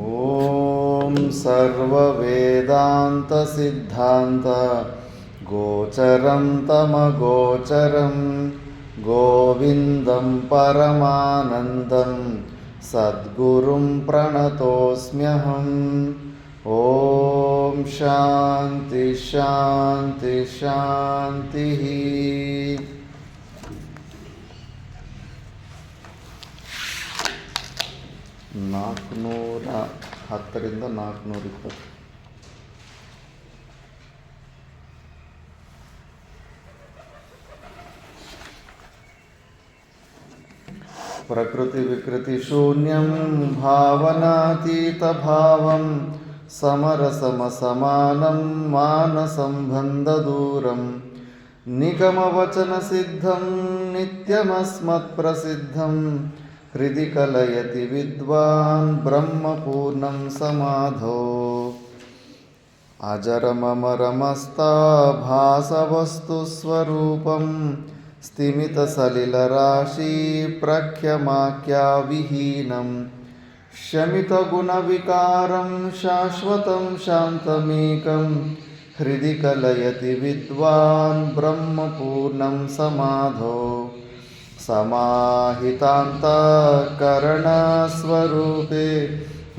ఓం సర్వవేదాంత సిద్ధాంత గోచరం తమగోచరం గోవిందం పరమానందం సద్గురుం ప్రణతోస్మ్యహం. ఓం శాంతి శాంతి శాంతి. ನಾಲ್ಕುನೂರ 10ರಿಂದ 420. ప్రకృతి వికృతి శూన్యం భావనాతీత భావం సమరసమసమానం మానసంబంధ దూరం నిగమవచన సిద్ధం నిత్యమస్మత్ ప్రసిద్ధం హృది కలయతి విద్వాన్ బ్రహ్మపూర్ణం సమాధో. అజరమమరమస్తాభాసవస్తుస్వరూపం స్థిమిత సలిలరాశి ప్రఖ్యమాఖ్యావిహీనం శమిత గుణ వికారం శాశ్వతం శాంతమేకం హృది కలయతి విద్వాన్ బ్రహ్మపూర్ణం సమాధో. సమాహితాంతఃకరణస్వరూపే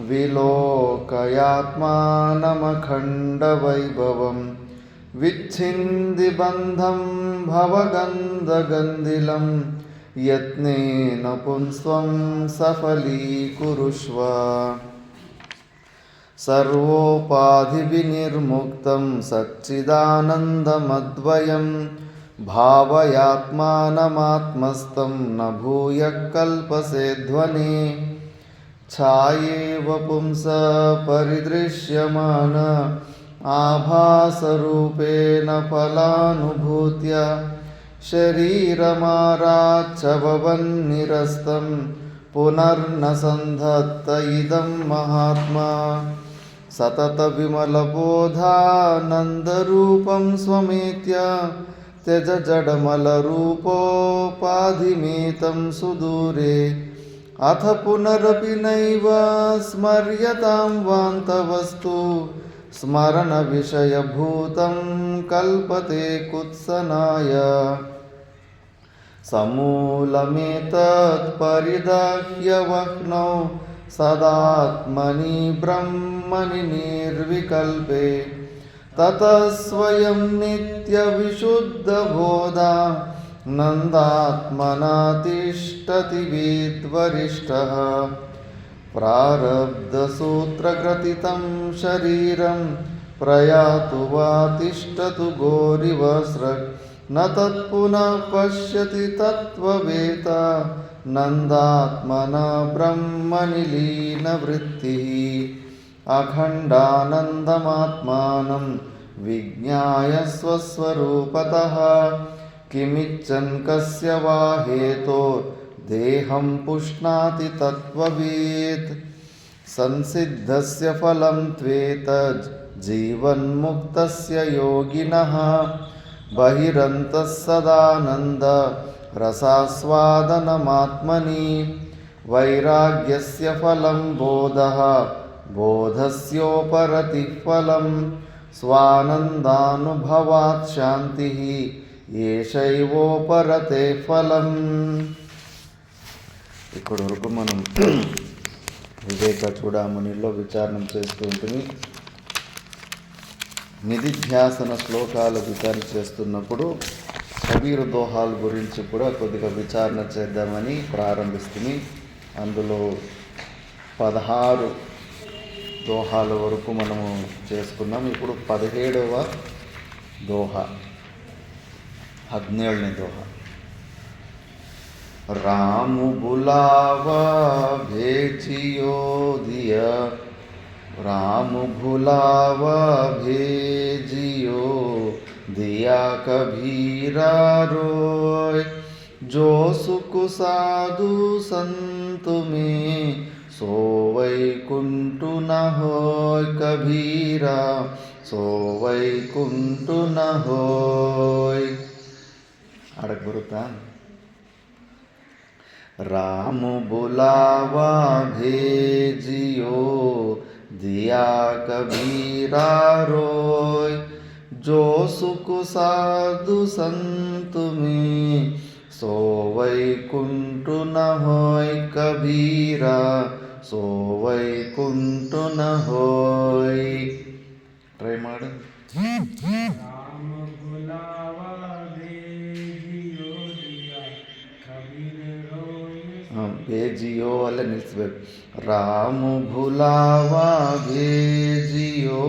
విలోకయాత్మానమఖండవైభవం విచ్ఛింది బంధం భవగంధగంధిలం యత్నేన పుంస్త్వం సఫలీకురుష్వ. సర్వోపాధివినిర్ముక్తం సచ్చిదానందమద్వయం భావయాత్మానమాత్మస్థం న భూయః కల్పసేధ్వనే. ఛాయేవ పుంస పరిదృశ్యమాన ఆభాసరూపేణ ఫలానుభూత్య శరీరమారాచ్చవన్నిరస్తం పునర్న సంధత్త ఇదం మహాత్మా. సతత విమలబోధానందరూపం స్వమేత్య త్యజ జడమలరూపోపాధిమేతం సుదూరే. అథ పునరపి నైవ స్మర్యతాం వాంతవస్తు స్మరణ విషయభూతం కల్పతే కుత్సనాయ. సమూలమేతత్ పరిదాహ్యవహ్నౌ సదాత్మని బ్రహ్మణి నిర్వికల్పే. తతః స్వయం నిత్యవిశుద్ధబోధా నందాత్మనా తిష్టతి వేద్వరిష్టః. ప్రారబ్ధసూత్రగ్రథితం శరీరం ప్రయాతు వా తిష్టతు గోరివస్రగ్. న తత్పునః పశ్యతి తత్వవేత్త నందాత్మనా బ్రహ్మణి లీనవృత్తిః. అఖండానందమాత్మానం విజ్ఞాయ స్వస్వరూపతః కిమిచ్చన్ కస్య వా హేతోర్ దేహం పుష్ణాతి తత్వవేత్. సంసిద్ధస్య ఫలం త్వేతజ్ జీవన్ముక్తస్య యోగినః బహిరంతః సదానంద రసాస్వాదనమాత్మని. వైరాగ్యస్య ఫలం బోధః బోధస్యోపరతి ఫలం స్వానందానుభవాత్ శాంతిః ఏషైవోపరతే ఫలం. ఇక్కడి వరకు మనం వివేక చూడామణిలో విచారణ చేస్తూ ఉంటుంది. నిధిధ్యాసన శ్లోకాల విచారణ చేస్తున్నప్పుడు కబీర్ దోహాల గురించి కూడా కొద్దిగా విచారణ చేద్దామని ప్రారంభిస్తుంది. అందులో 16 దోహాల వరకు మనము చేసుకున్నాం. ఇప్పుడు 17వ దోహ, 17ని దోహ. రాము బులావా భేజియో దియా, రాము భులావా భేజియో దియా కబీరా రోయ్. जो सुख साधु संत में सो वैकुंठ न होय कबीरा, सो वैकुंठ न होय. आडक बरुत्ता राम बुलावा भेजियो, दिया कबीरा रोय। जो सुख साधु संत में, सो वैकुंठ न होय कबीरा, सो वैकुंठ न होय। ट्रೈ माಡು। राम बुलावा भेजियो, दिया कबीर रोय। भेजियो अल्ले निल्सबेकु। राम भुलावा भेजियो,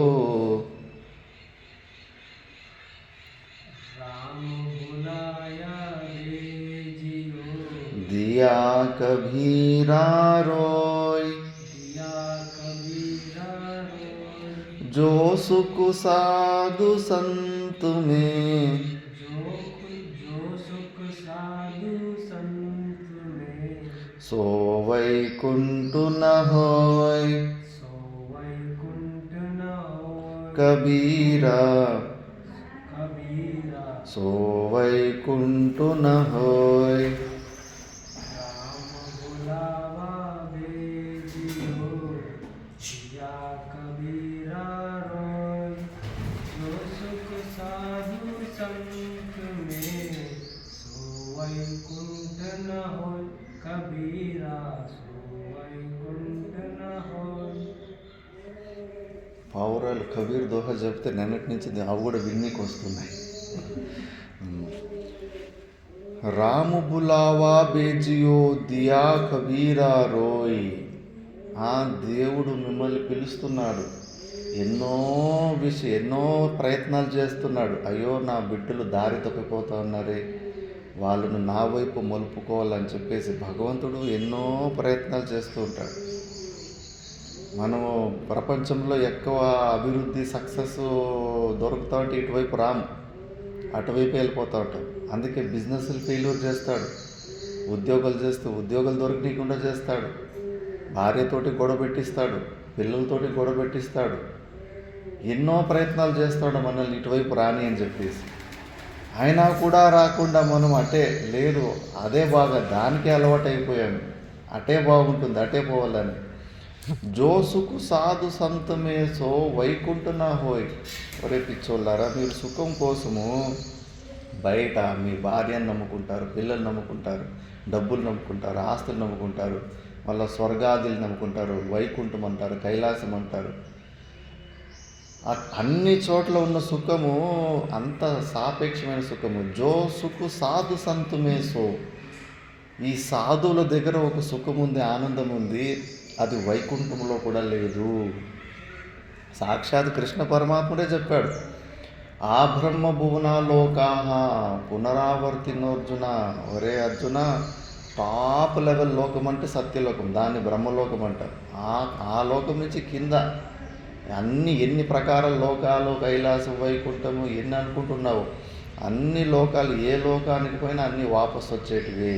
राम बुलाया भेजियो, दिया कबीरा रोय। दिया कबीरा रोय। जो सुख साधु संत में, जो सुख साधु संत में, सो वैकुंठ न होय सो वैकुंठ न होय कबीरा, कबीरा, सो वैकुंठ न होय। राम बुलावा भेजियो, दिया कबीरा रोय। जो सुख साधु संत में, सो वैकुंठ न होय कबीरा, सो वैकुंठ न होय। పావురాలు కబీర్ దోహ చెప్తే నిన్నటి నుంచి అవి కూడా విన్నీకి వస్తున్నాయి. రాము బులావా బేజియో, దియా కబీరా రోయ్. ఆ దేవుడు మిమ్మల్ని పిలుస్తున్నాడు. ఎన్నో ప్రయత్నాలు చేస్తున్నాడు. అయ్యో నా బిడ్డలు దారి తప్పిపోతా ఉన్నారే, వాళ్ళను నా వైపు మలుపుకోవాలని చెప్పేసి భగవంతుడు ఎన్నో ప్రయత్నాలు చేస్తూ ఉంటాడు. మనము ప్రపంచంలో ఎక్కువ అభివృద్ధి సక్సెస్ దొరుకుతూ ఉంటే ఇటువైపు రాము, అటువైపు వెళ్ళిపోతూ ఉంటాం. అందుకే బిజినెస్లు ఫెయిల్యూర్ చేస్తాడు, ఉద్యోగాలు దొరకనీయకుండా చేస్తాడు, భార్యతోటి గొడవ పెట్టిస్తాడు, పిల్లలతోటి గొడవ పెట్టిస్తాడు. ఎన్నో ప్రయత్నాలు చేస్తాడు మనల్ని ఇటువైపు రాని అని చెప్పేసి. అయినా కూడా రాకుండా మనం అటే లేదు, అదే బాగా దానికే అలవాటు అయిపోయాము, అటే బాగుంటుంది, అటే పోవాలని. జో సుఖు సాధు సంతమే, సో వైకుంఠ నా హోయ్. ఒరే పిచ్చోళ్ళారా, మీరు సుఖం కోసము బయట మీ భార్యను నమ్ముకుంటారు, పిల్లలు నమ్ముకుంటారు, డబ్బులు నమ్ముకుంటారు, ఆస్తులు నమ్ముకుంటారు, మళ్ళీ స్వర్గాదులు నమ్ముకుంటారు, వైకుంఠం అంటారు, కైలాసం అంటారు. అన్ని చోట్ల ఉన్న సుఖము అంత సాపేక్షమైన సుఖము. జో సుఖు సాధు సంతుమే సో. ఈ సాధువుల దగ్గర ఒక సుఖం ఉంది, ఆనందం ఉంది, అది వైకుంఠంలో కూడా లేదు. సాక్షాత్ కృష్ణ పరమాత్ముడే చెప్పాడు, ఆ బ్రహ్మ భువనాలోకాహ పునరావర్తినోర్జున. ఒరే అర్జున, టాప్ లెవెల్ లోకం అంటే సత్యలోకం, దాన్ని బ్రహ్మలోకం అంటారు. ఆ లోకం నుంచి కింద ఎన్ని ప్రకారాల లోకాలు, కైలాసం, వైకుంఠము ఎన్ని అనుకుంటున్నావు, అన్ని లోకాలు ఏ లోకానికి పోయినా అన్నీ వాపసు వచ్చేటివి.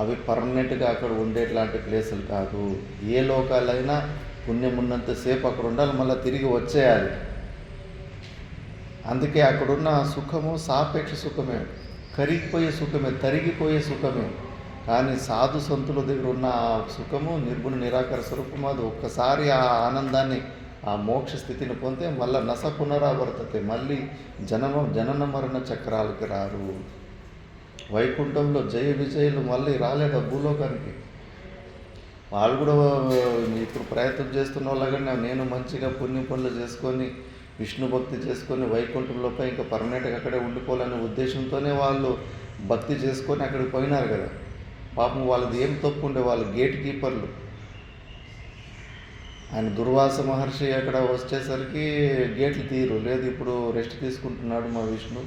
అవి పర్మనెంట్గా అక్కడ ఉండేట్లాంటి ప్లేసులు కాదు. ఏ లోకాలైనా పుణ్యం ఉన్నంతసేపు అక్కడ ఉండాలి, మళ్ళీ తిరిగి వచ్చేయాలి. అందుకే అక్కడున్న సుఖము సాపేక్ష సుఖమే, కరిగిపోయే సుఖమే, తరిగిపోయే సుఖమే. కానీ సాధు సంతుల దగ్గర ఉన్న ఆ సుఖము నిర్గుణ నిరాకార స్వరూపం. అది ఒక్కసారి ఆ ఆనందాన్ని, ఆ మోక్ష స్థితిని పొందితే మళ్ళీ నస పునరావర్తతే, మళ్ళీ జనన మరణ చక్రాలకి రారు. వైకుంఠంలో జయ విజయులు మళ్ళీ రాలేదా భూలోకానికి? వాళ్ళు కూడా ఇప్పుడు ప్రయత్నం చేస్తున్న వాళ్ళగా నేను మంచిగా పుణ్య పనులు చేసుకొని విష్ణు భక్తి చేసుకొని వైకుంఠంలోపై ఇంకా పర్మనెంట్గా అక్కడే ఉండిపోవాలనే ఉద్దేశంతోనే వాళ్ళు భక్తి చేసుకొని అక్కడికి పోయినారు కదా. పాపం వాళ్ళది ఏం తప్పు ఉండే, వాళ్ళు గేట్ కీపర్లు. ఆయన దుర్వాస మహర్షి అక్కడ వచ్చేసరికి గేట్లు తీరు లేదు, ఇప్పుడు రెస్ట్ తీసుకుంటున్నాడు మా విష్ణు,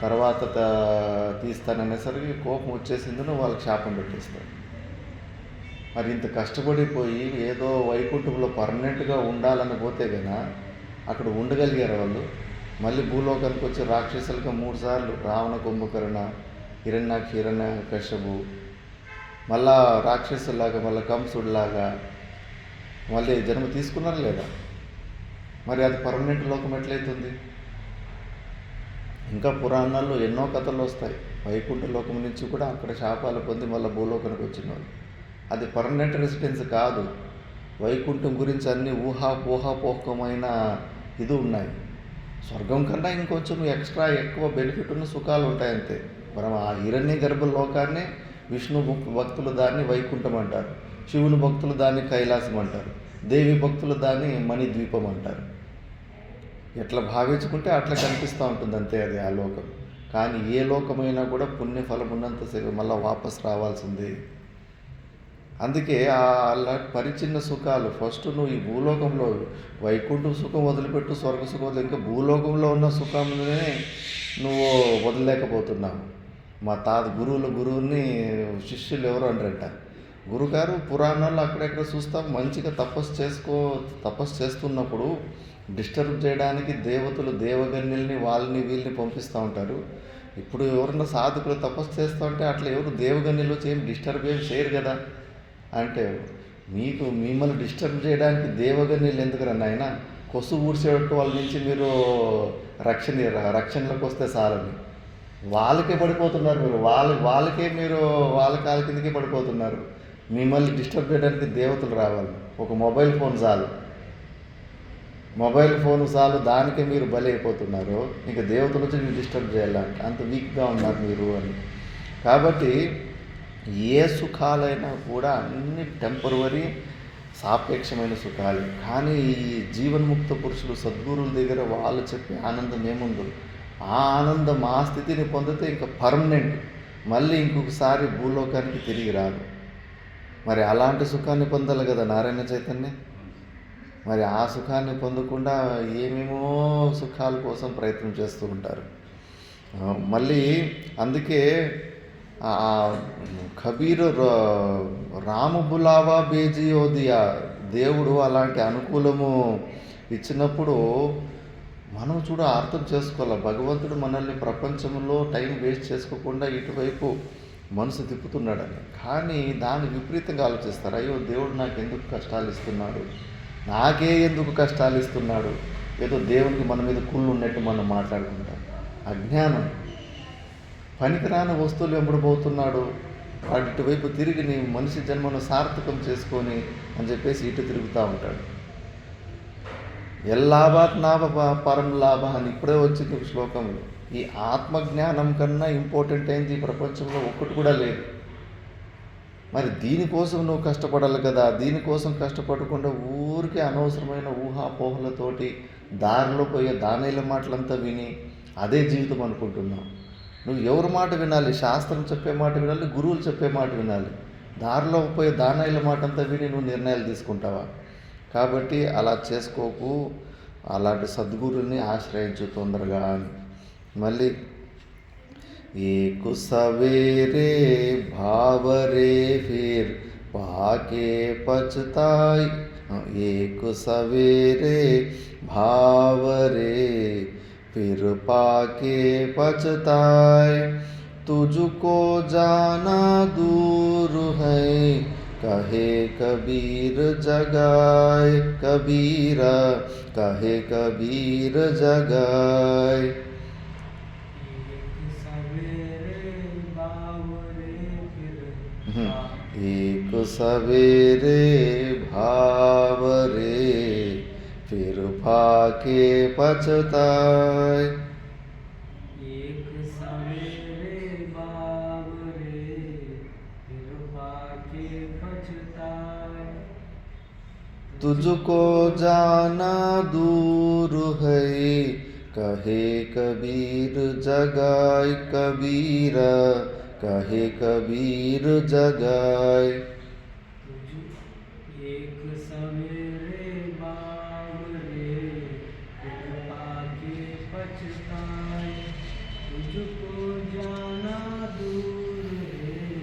తర్వాత తీస్తాననేసరికి కోపం వచ్చేసిందని వాళ్ళకి శాపం పెట్టేస్తారు. మరి ఇంత కష్టపడిపోయి ఏదో వైకుంఠంలో పర్మనెంట్గా ఉండాలని పోతే కన్నా అక్కడ ఉండగలిగారు వాళ్ళు. మళ్ళీ భూలోకానికి వచ్చి రాక్షసులుగా 3 సార్లు రావణ, కుంభకర్ణ, హిరణ్య కశ్యపు, మళ్ళా రాక్షసులాగా, మళ్ళీ కంసుడిలాగా మళ్ళీ జన్మ తీసుకున్నారు లేదా? మరి అది పర్మనెంట్ లోకం ఎట్లయితుంది? ఇంకా పురాణాల్లో ఎన్నో కథలు వస్తాయి. వైకుంఠ లోకం నుంచి కూడా అక్కడ శాపాలు పొంది మళ్ళీ భూలోకానికి వచ్చిన వాళ్ళు. అది పర్మనెంట్ రెసిడెన్స్ కాదు. వైకుంఠం గురించి అన్ని ఊహాపోహమైన ఇది ఉన్నాయి. స్వర్గం కన్నా ఇంకొంచెం ఎక్కువ బెనిఫిట్ ఉన్న సుఖాలు ఉంటాయి అంతే. మనం ఆ హిరణ్య గర్భ లోకాన్ని విష్ణు భక్తులు దాన్ని వైకుంఠం అంటారు, శివుని భక్తులు దాన్ని కైలాసం అంటారు, దేవి భక్తులు దాన్ని మణిద్వీపం అంటారు. ఎట్లా భావించుకుంటే అట్లా కనిపిస్తూ ఉంటుంది అంతే అది ఆ లోకం. కానీ ఏ లోకమైనా కూడా పుణ్యఫలం ఉన్నంతసేపు మళ్ళీ వాపస్ రావాల్సిందే. అందుకే అలా పరిచిన్న సుఖాలు ఫస్ట్ నువ్వు ఈ భూలోకంలో వైకుంఠ సుఖం వదిలిపెట్టు, స్వర్గ సుఖం వదిలి, ఇంకా భూలోకంలో ఉన్న సుఖంలోనే నువ్వు వదిలేకపోతున్నావు. మా గురువుని శిష్యులు ఎవరు అంటారంట, గురుగారు పురాణాల్లో అక్కడెక్కడ చూస్తాం మంచిగా తపస్సు చేస్తున్నప్పుడు డిస్టర్బ్ చేయడానికి దేవతలు దేవగన్యుల్ని వాళ్ళని వీళ్ళని పంపిస్తూ ఉంటారు. ఇప్పుడు ఎవరన్నా సాధకులు తపస్సు చేస్తూ ఉంటే అట్లా ఎవరు దేవగన్యులు డిస్టర్బ్ ఏం చేయరు కదా అంటే, మిమ్మల్ని డిస్టర్బ్ చేయడానికి దేవగన్యులు ఎందుకురా నాయన, కొసు ఊడ్చేటట్టు వాళ్ళ నుంచి మీరు రక్షణలోకి వస్తే చాలని వాళ్ళకే పడిపోతున్నారు. మీరు వాళ్ళకే మీరు వాళ్ళ కాళ్ళ కిందకే పడిపోతున్నారు. మిమ్మల్ని డిస్టర్బ్ చేయడానికి దేవతలు రావాలి. ఒక మొబైల్ ఫోన్ చాలు దానికే మీరు బలి అయిపోతున్నారు. ఇంకా దేవతలు వచ్చి మీరు డిస్టర్బ్ చేయాలంటే అంత వీక్గా ఉన్నారు మీరు అని. కాబట్టి ఏ సుఖాలైనా కూడా అన్ని టెంపరవరీ సాపేక్షమైన సుఖాలు. కానీ ఈ జీవన్ముక్త పురుషులు సద్గురువుల దగ్గర వాళ్ళు చెప్పే ఆనందం ఏముందో ఆ ఆనందం ఆ స్థితిని పొందితే ఇంకా పర్మనెంట్, మళ్ళీ ఇంకొకసారి భూలోకానికి తిరిగి రాదు. మరి అలాంటి సుఖాన్ని పొందాలి కదా నారాయణ చైతన్య. మరి ఆ సుఖాన్ని పొందకుండా ఏమేమో సుఖాల కోసం ప్రయత్నం చేస్తూ ఉంటారు. మళ్ళీ అందుకే కబీర్ రాము బులావా బేజియోదియా, దేవుడు అలాంటి అనుకూలము ఇచ్చినప్పుడు మనం అర్థం చేసుకోవాలి. భగవంతుడు మనల్ని ప్రపంచంలో టైం వేస్ట్ చేసుకోకుండా ఇటువైపు మనసు తిప్పుతున్నాడని. కానీ దాన్ని విపరీతంగా ఆలోచిస్తారు. అయ్యో దేవుడు నాకు ఎందుకు కష్టాలు ఇస్తున్నాడు, నాకే ఎందుకు కష్టాలు ఇస్తున్నాడు, ఏదో దేవునికి మన మీద కుళ్ళు ఉన్నట్టు మనం మాట్లాడుకుంటాం. అజ్ఞానం. పనికిరాని వస్తువులు వెంబడిపోతున్నాడు వాడు, ఇటువైపు తిరిగి నీ మనిషి జన్మను సార్థకం చేసుకొని అని చెప్పేసి ఇటు తిరుగుతూ ఉంటాడు. ఎల్లాభాత్ నాభ పరం లాభ అని ఇప్పుడే వచ్చింది ఒక శ్లోకంలో. ఈ ఆత్మజ్ఞానం కన్నా ఇంపార్టెంట్ అయింది ఈ ప్రపంచంలో ఒక్కటి కూడా లేదు. మరి దీనికోసం నువ్వు కష్టపడాలి కదా. దీనికోసం కష్టపడకుండా ఊరికే అనవసరమైన ఊహాపోహలతోటి దారిలో పోయే దానేల మాటలంతా విని అదే జీవితం అనుకుంటున్నావు. నువ్వు ఎవరి మాట వినాలి? శాస్త్రం చెప్పే మాట వినాలి, గురువులు చెప్పే మాట వినాలి. దారిలో పోయే దానాయిల మాట అంతా విని నువ్వు నిర్ణయాలు తీసుకుంటావా? కాబట్టి అలా చేసుకోకు. అలాంటి సద్గురుల్ని ఆశ్రయించు తొందరగా అని. మళ్ళీ ఏకు సవేరే భావరే ఫిర్ పాకే పచతాయ్, ఏకు సవేరే భావరే फिर पाके पछताए, तुझको जाना दूर है कहे कबीर जगाए, कबीरा कहे कबीर जगाए. एक सवेरे भावरे फिर पाके पछताए. एक सवेरे बावरे फिर पाके पछताए, तुझको जाना दूर है कहे कबीर जगाए, कबीरा कहे कबीर जगाए. एक सवेरे बावरे फिर पाके पछताए, तुझको जाना दूर है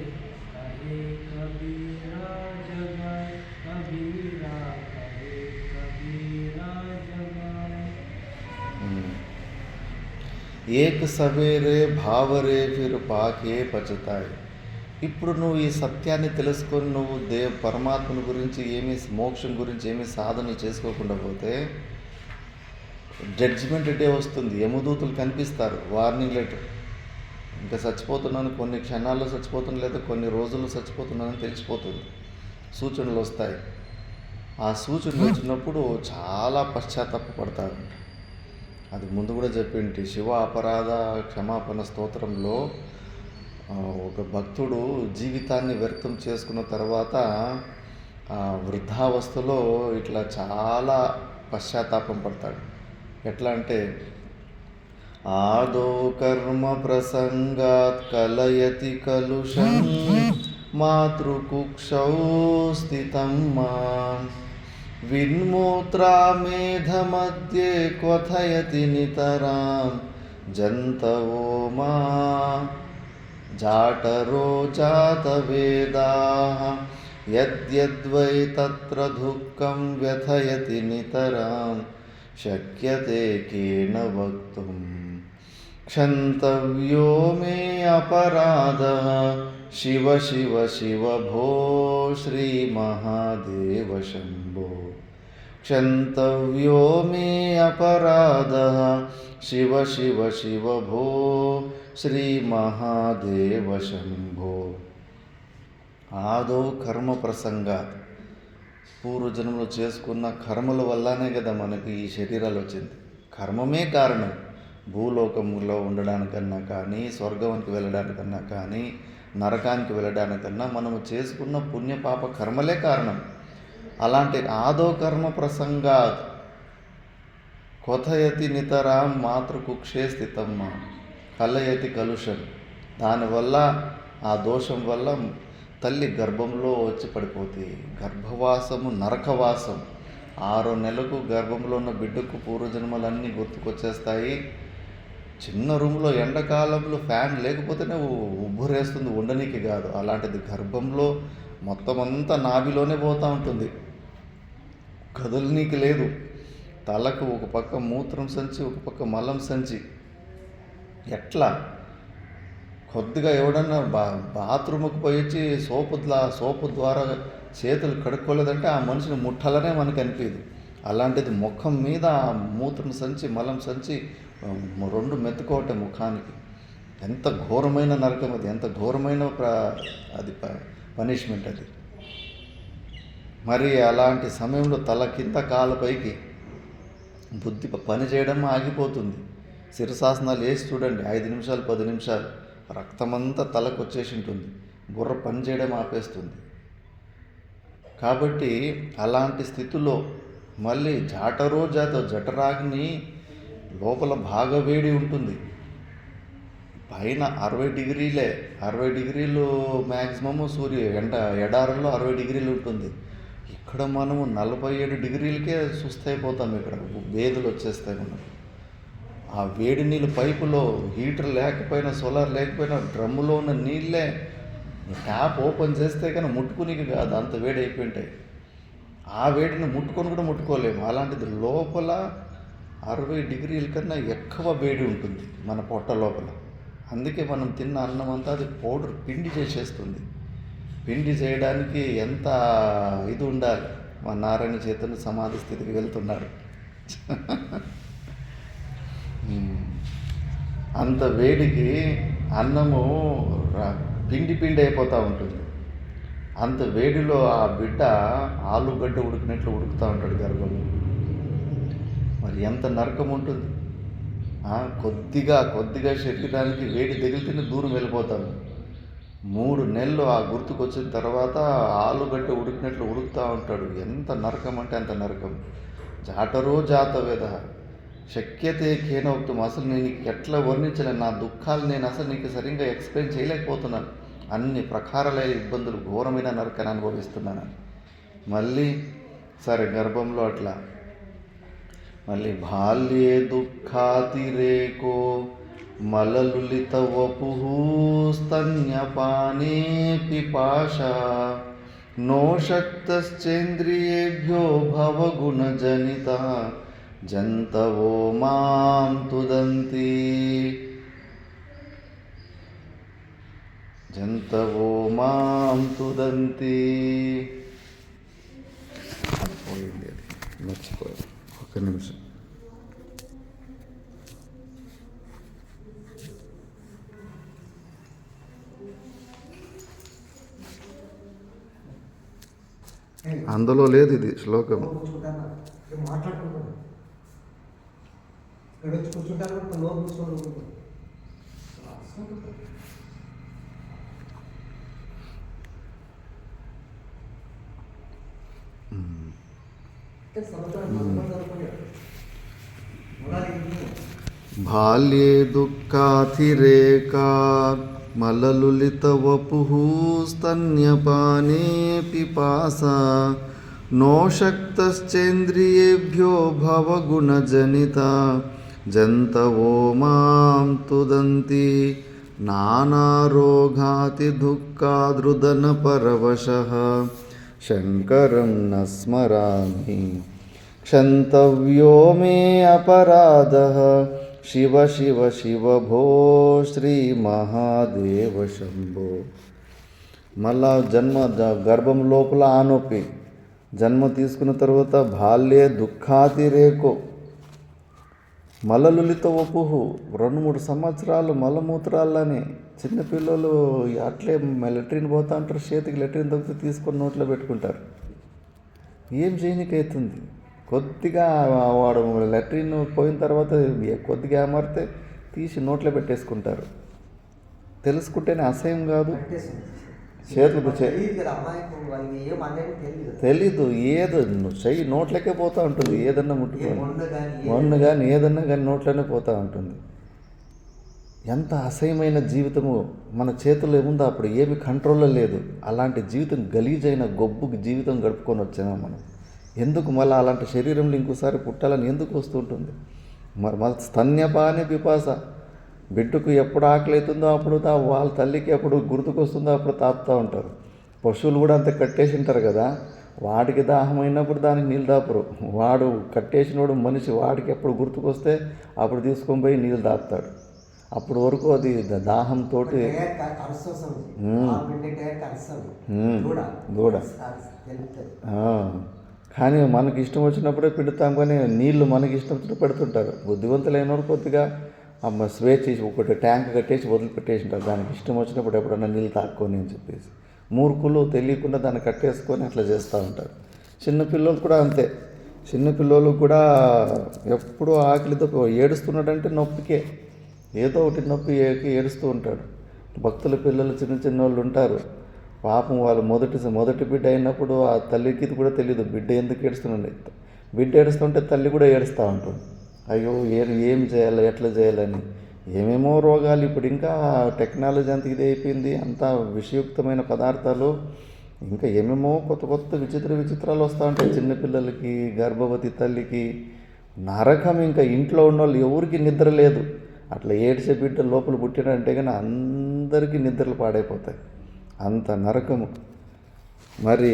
कहे कबीरा जगाए, कबीरा कहे कबीरा जगाए. ఏక సవేరే భావరే ఫిర్ పాకే పచతాయ్. ఇప్పుడు నువ్వు ఈ సత్యాన్ని తెలుసుకొని నువ్వు పరమాత్మను గురించి ఏమీ మోక్షం గురించి ఏమీ సాధన చేసుకోకుండా పోతే జడ్జిమెంట్ డే వస్తుంది. యమదూతలు కనిపిస్తారు, వార్నింగ్ లెటర్. ఇంకా చచ్చిపోతున్నాను, కొన్ని క్షణాల్లో చచ్చిపోతున్నాను, లేదా కొన్ని రోజుల్లో చచ్చిపోతున్నానని తెలిసిపోతుంది, సూచనలు వస్తాయి. ఆ సూచనలు వచ్చినప్పుడు చాలా పశ్చాత్తాపడతారు. అది ముందు కూడా చెప్పింటి శివ అపరాధ క్షమాపణ స్తోత్రంలో ఒక భక్తుడు జీవితాన్ని వ్యర్థం చేసుకున్న తర్వాత వృద్ధావస్థలో ఇట్లా చాలా పశ్చాత్తాపం పడతాడు. ఎట్లా అంటే, ఆదో కర్మ ప్రసంగాత్ కలయతి కలుషం మాతృకుక్షౌ స్థితం మాం విన్మూత్రామేధమధ్యే క్వథయతి నితరాం జంతవో మా జాటరో జాతవేదాః యద్యద్వై తత్ర దుఃఖం వ్యథయతి నితరాం శక్యతే కేన వక్తుం క్షంతవ్యో మే అపరాధః శివ శివ శివ భో శ్రీ మహాదేవ శంభో క్షంతవ్యో మే అపరాధః శివ శివ శివ భో శ్రీ మహాదేవ శంభో. ఆదో కర్మ ప్రసంగాత్, పూర్వజన్మలో చేసుకున్న కర్మల వల్లనే కదా మనకి ఈ శరీరాలు వచ్చింది. కర్మమే కారణం. భూలోకంలో ఉండడానికన్నా కానీ, స్వర్గానికి వెళ్ళడానికన్నా కానీ, నరకానికి వెళ్ళడానికన్నా మనము చేసుకున్న పుణ్యపాప కర్మలే కారణం. అలాంటి ఆదో కర్మ ప్రసంగాత్ క్వథయతి నితరాం మాతృకుక్షే స్థితమ్మ కలయతి కలుషం. దానివల్ల, ఆ దోషం వల్ల తల్లి గర్భంలో వచ్చి పడిపోతుంది. గర్భవాసము నరకవాసం. 6 నెలలకు గర్భంలో ఉన్న బిడ్డకు పూర్వజన్మలన్నీ గుర్తుకొచ్చేస్తాయి. చిన్న రూమ్లో ఎండాకాలంలో ఫ్యాన్ లేకపోతేనే ఉబ్బురేస్తుంది, ఉండనీకి కాదు. అలాంటిది గర్భంలో మొత్తం అంతా నాభిలోనే పోతూ ఉంటుంది, కదలనీకి లేదు. తలకు ఒక పక్క మూత్రం సంచి, ఒక పక్క మలం సంచి. ఎట్లా కొద్దిగా ఎవడన్నా బాత్రూమ్కి పోయి వచ్చి సోపు ద్వారా చేతులు కడుక్కోలేదంటే ఆ మనిషిని ముట్టాలనే మనకు అనిపించదు. అలాంటిది ముఖం మీద మూత్రం సంచి, మలం సంచి 2 మెత్తుకోవటం ముఖానికి. ఎంత ఘోరమైన నరకం అది, ఎంత ఘోరమైన అది పనిష్మెంట్ అది. మరి అలాంటి సమయంలో తల కింద కాలు పైకి బుద్ధి పని చేయడం ఆగిపోతుంది. శిరశాసనాలు వేసి చూడండి, 5 నిమిషాలు 10 నిమిషాలు రక్తమంతా తలకు వచ్చేసి ఉంటుంది, బుర్ర పని చేయడం ఆపేస్తుంది. కాబట్టి అలాంటి స్థితిలో మళ్ళీ జాటరో జఠరాగ్ని లోపల బాగా వేడి ఉంటుంది. పైన 60 డిగ్రీలే, 60 డిగ్రీలు మ్యాక్సిమము ఎడారుల్లో 60 డిగ్రీలు ఉంటుంది. ఇక్కడ మనము 47 డిగ్రీలకే సుస్తైపోతాం. ఇక్కడ వేదులు వచ్చేస్తాయి మనకు. ఆ వేడి నీళ్ళు పైపులో, హీటర్ లేకపోయినా, సోలార్ లేకపోయినా, డ్రమ్ములో ఉన్న నీళ్ళే ట్యాప్ ఓపెన్ చేస్తే కానీ ముట్టుకునికి కాదు, అంత వేడి అయిపోయింటాయి. ఆ వేడిని ముట్టుకొని కూడా ముట్టుకోలేము. అలాంటిది లోపల 60 డిగ్రీల కన్నా ఎక్కువ వేడి ఉంటుంది మన పొట్ట లోపల. అందుకే మనం తిన్న అన్నం అంతా అది పౌడర్ పిండి చేసేస్తుంది. పిండి చేయడానికి ఎంత ఇది ఉండాలి. మా నారాయణ చైతన్య సమాధి స్థితికి వెళ్తున్నాడు. అంత వేడికి అన్నము పిండి అయిపోతూ ఉంటుంది. అంత వేడిలో ఆ బిడ్డ ఆలుగడ్డ ఉడికినట్లు ఉడుకుతూ ఉంటాడు గర్భంలో. మరి ఎంత నరకం ఉంటుంది. కొద్దిగా శరీరానికి వేడి తగిలితేనే దూరం వెళ్ళిపోతాము. 3 నెలలు ఆ గుర్తుకొచ్చిన తర్వాత ఆలుగడ్డ ఉడికినట్లు ఉడుకుతూ ఉంటాడు. ఎంత నరకం అంటే అంత నరకం. జాటరో జాతవేద శక్యతే కేనోక్తం. అసలు నేను నీకు ఎట్లా వర్ణించలేను. నా దుఃఖాలు నేను అసలు నీకు సరిగ్గా ఎక్స్ప్లెయిన్ చేయలేకపోతున్నాను. అన్ని ప్రకారాలైన ఇబ్బందులు, ఘోరమైన నరకాన్ని అనుభవిస్తున్నాను. మళ్ళీ సరే గర్భంలో అట్లా మళ్ళీ బాల్యే దుఃఖాతిరేకో మలలులిత వపుః స్తన్యపానే పిపాశ నో శక్తశ్చేంద్రియేభ్యో భవగుణజనితః జంతవో మాం తుదంతి పోయింది, అది మర్చిపోయాను. ఒక్క నిమిషం. అందులో లేదు ఇది శ్లోకం. కూర్చుంటాను మాట్లాడుకుంటాను ఇక్కడ వచ్చి కూర్చుంటాను నోరు కూర్చోండి. బాల్యే దుఃఖాతిరేకాత్ మలలులితవపుః స్తన్యపానే పిపాసా నోషక్తశ్చేంద్రియేభ్యో భవగుణజనితా జంతవో మాం తుదంతి నానారోగాతి దుఃఖాదృదన పరవశః శంకరం న స్మరామి క్షంతవ్యో మే అపరాధః శివ శివ శివ భో శ్రీ మహాదేవ శంభో. మళ్ళా గర్భం లోపల ఆ నొప్పి, జన్మ తీసుకున్న తర్వాత బాల్యే దుఃఖాతిరేకో మలలులిత వపుహు 2-3 సంవత్సరాలు మలమూత్రాలని. చిన్నపిల్లలు అట్లే లెట్రిన్ పోతా ఉంటారు, చేతికి లెట్రిన్ దొరికితే తీసుకొని నోట్లో పెట్టుకుంటారు. ఏం చేయనికైతుంది? కొద్దిగా వాడు లెట్రిన్ పోయిన తర్వాత కొద్దిగా ఏమరితే తీసి నోట్లో పెట్టేసుకుంటారు. తెలుసుకుంటేనే అసహ్యం కాదు. చేతులకు తెలీదు, ఏదో చెయ్యి నోట్లకే పోతూ ఉంటుంది. ఏదన్నా ముట్టుకొని మన్ను కానీ ఏదన్నా కానీ నోట్లోనే పోతూ ఉంటుంది. ఎంత అసహ్యమైన జీవితము మన చేతుల్లో ఏముందో అప్పుడు ఏమి కంట్రోల్లో లేదు. అలాంటి జీవితం గలీజైన గొబ్బుకి జీవితం గడుపుకొని వచ్చాము మనం. ఎందుకు మళ్ళీ అలాంటి శరీరంలో ఇంకోసారి పుట్టాలని ఎందుకు వస్తుంటుంది? మరి స్తన్యపానే పిపాస. బిడ్డకు ఎప్పుడు ఆకలి అవుతుందో అప్పుడు వాళ్ళ తల్లికి ఎప్పుడు గుర్తుకొస్తుందో అప్పుడు తాపుతూ ఉంటారు. పశువులు కూడా అంత కట్టేసి ఉంటారు కదా, వాడికి దాహమైనప్పుడు దానికి నీళ్ళు దాపరు. వాడు కట్టేసినోడు మనిషి, వాడికి ఎప్పుడు గుర్తుకొస్తే అప్పుడు తీసుకొని పోయి నీళ్ళు దాపుతాడు. అప్పుడు వరకు అది దాహంతో దూడ. కానీ మనకి ఇష్టం వచ్చినప్పుడే పెడతాం, కానీ నీళ్లు మనకి ఇష్టం వచ్చినప్పుడు పెడుతుంటారు. బుద్ధివంతులైన కొద్దిగా స్వేచ్ఛ ఒకటి ట్యాంక్ కట్టేసి వదిలిపెట్టేసి ఉంటారు. దానికి ఇష్టం వచ్చినప్పుడు ఎప్పుడన్నా నీళ్ళు తాక్కొని అని చెప్పేసి. మూర్ఖులు తెలియకుండా దాన్ని కట్టేసుకొని అట్లా చేస్తూ ఉంటారు. చిన్నపిల్లలు కూడా అంతే. చిన్నపిల్లలు కూడా ఎప్పుడూ ఆకలితో ఏడుస్తున్నాడంటే నొప్పికే, ఏదో ఒకటి నొప్పి ఏడుస్తూ ఉంటాడు. భక్తుల పిల్లలు చిన్న వాళ్ళు ఉంటారు. పాపం వాళ్ళు మొదటి బిడ్డ అయినప్పుడు ఆ తల్లికి ఇది కూడా తెలియదు బిడ్డ ఎందుకు ఏడుస్తున్నాడు. బిడ్డ ఏడుస్తుంటే తల్లి కూడా ఏడుస్తూ ఉంటుంది. అయ్యో ఏం చేయాలి, ఎట్లా చేయాలని. ఏమేమో రోగాలు. ఇప్పుడు ఇంకా టెక్నాలజీ అంత ఇది అయిపోయింది, అంతా విషయుక్తమైన పదార్థాలు, ఇంకా ఏమేమో కొత్త విచిత్రాలు వస్తూ ఉంటాయి చిన్నపిల్లలకి, గర్భవతి తల్లికి. నరకం. ఇంకా ఇంట్లో ఉన్న వాళ్ళు ఎవరికి నిద్ర లేదు. అట్లా ఏడ్చే బిడ్డ లోపల పుట్టినంటే కానీ అందరికీ నిద్రలు పాడైపోతాయి. అంత నరకము. మరి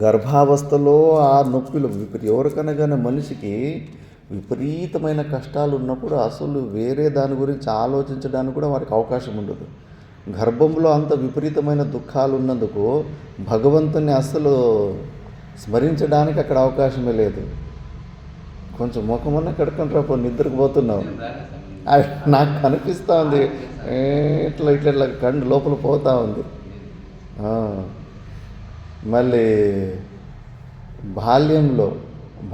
గర్భావస్థలో ఆ నొప్పులు ఎవరికైనా కానీ మనిషికి విపరీతమైన కష్టాలు ఉన్నప్పుడు అసలు వేరే దాని గురించి ఆలోచించడానికి కూడా వారికి అవకాశం ఉండదు. గర్భంలో అంత విపరీతమైన దుఃఖాలు ఉన్నందుకు భగవంతుని అసలు స్మరించడానికి అక్కడ అవకాశమే లేదు. కొంచెం ముఖమన్నా కడుక్కొని పో, నిద్రకు పోతున్నావు. నాకు కనిపిస్తూ ఉంది ఇట్లా కండు లోపల పోతూ ఉంది. మళ్ళీ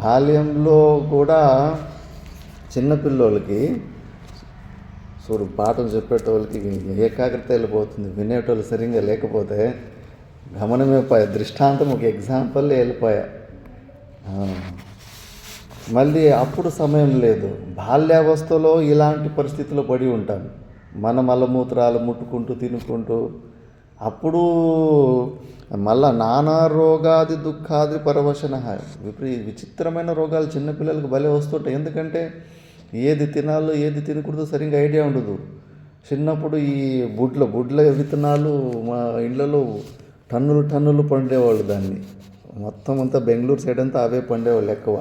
బాల్యంలో కూడా చిన్నపిల్లోళ్ళకి చూడు, పాఠం చెప్పేటోళ్ళకి ఏకాగ్రత వెళ్ళిపోతుంది. వినేటోళ్ళు సరిగ్గా లేకపోతే గమనమే పోయా. దృష్టాంతం ఒక ఎగ్జాంపుల్ వెళ్ళిపోయా. మళ్ళీ అప్పుడు సమయం లేదు. బాల్యావస్థలో ఇలాంటి పరిస్థితుల్లో పడి ఉంటాం. మన మలమూత్రాలు ముట్టుకుంటూ తినుకుంటూ. అప్పుడు మళ్ళా నానా రోగాది దుఃఖాది పరవశన. విచిత్రమైన రోగాలు చిన్నపిల్లలకు భలే వస్తుంటాయి. ఎందుకంటే ఏది తినాలో ఏది తినకూడదు సరిగ్గా ఐడియా ఉండదు. చిన్నప్పుడు ఈ బుడ్ల విత్తనాలు మా ఇళ్ళలో టన్నులు పండేవాళ్ళు. దాన్ని మొత్తం అంతా బెంగళూరు సైడ్ అంతా అవే పండేవాళ్ళు ఎక్కువ.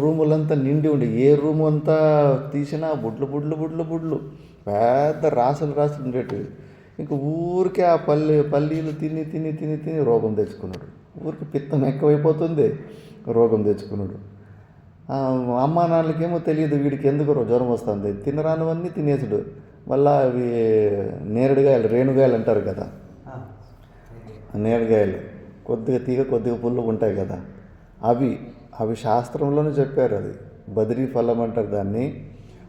రూములంతా నిండి ఉండి, ఏ రూము అంతా తీసినా బుడ్లు పెద్ద రాసులు ఉండేటివి. ఇంకా ఊరికే ఆ పల్లీలు తిని రోగం తెచ్చుకున్నాడు. ఊరికి పిత్తం ఎక్కువైపోతుంది, రోగం తెచ్చుకున్నాడు. అమ్మా నాన్నలకేమో తెలియదు వీడికి ఎందుకు జ్వరం వస్తుంది. తినరానివన్నీ తినేసుడు. మళ్ళీ అవి నేరేడుగాయలు రేణుగాయలు అంటారు కదా, నేరగాయలు కొద్దిగా తీగ కొద్దిగా పుల్లు ఉంటాయి కదా, అవి అవి శాస్త్రంలోనే చెప్పారు. అది బదిరీ ఫలం అంటారు దాన్ని.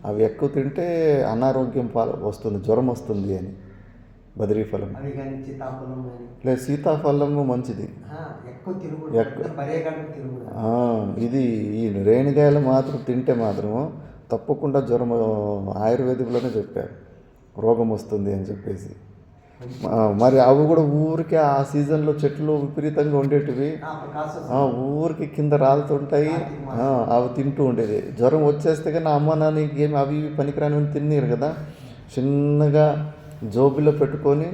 అవి ఎక్కువ తింటే అనారోగ్యం వస్తుంది, జ్వరం వస్తుంది అని. బదిరీ ఫలం అవి కానీ సీతాఫలం కానీ లేదు, సీతాఫలము మంచిది. ఎక్కువ తిరుగుడు పర్యాటకు తిరుగుడు. ఇది ఈ రేణిగాయలు మాత్రం తింటే మాత్రము తప్పకుండా జ్వరం, ఆయుర్వేదిక్లోనే చెప్పారు రోగం వస్తుంది అని చెప్పేసి. మరి అవి కూడా ఊరికే ఆ సీజన్లో చెట్లు విపరీతంగా ఉండేటివి, ఊరికి కింద రాలుతుంటాయి. అవి తింటూ ఉండేది. జ్వరం వచ్చేస్తే కానీ అమ్మ నాన్న ఇంకేమి అవి ఇవి పనికిరాని తిన్నారు కదా, చిన్నగా జోబులో పెట్టుకొని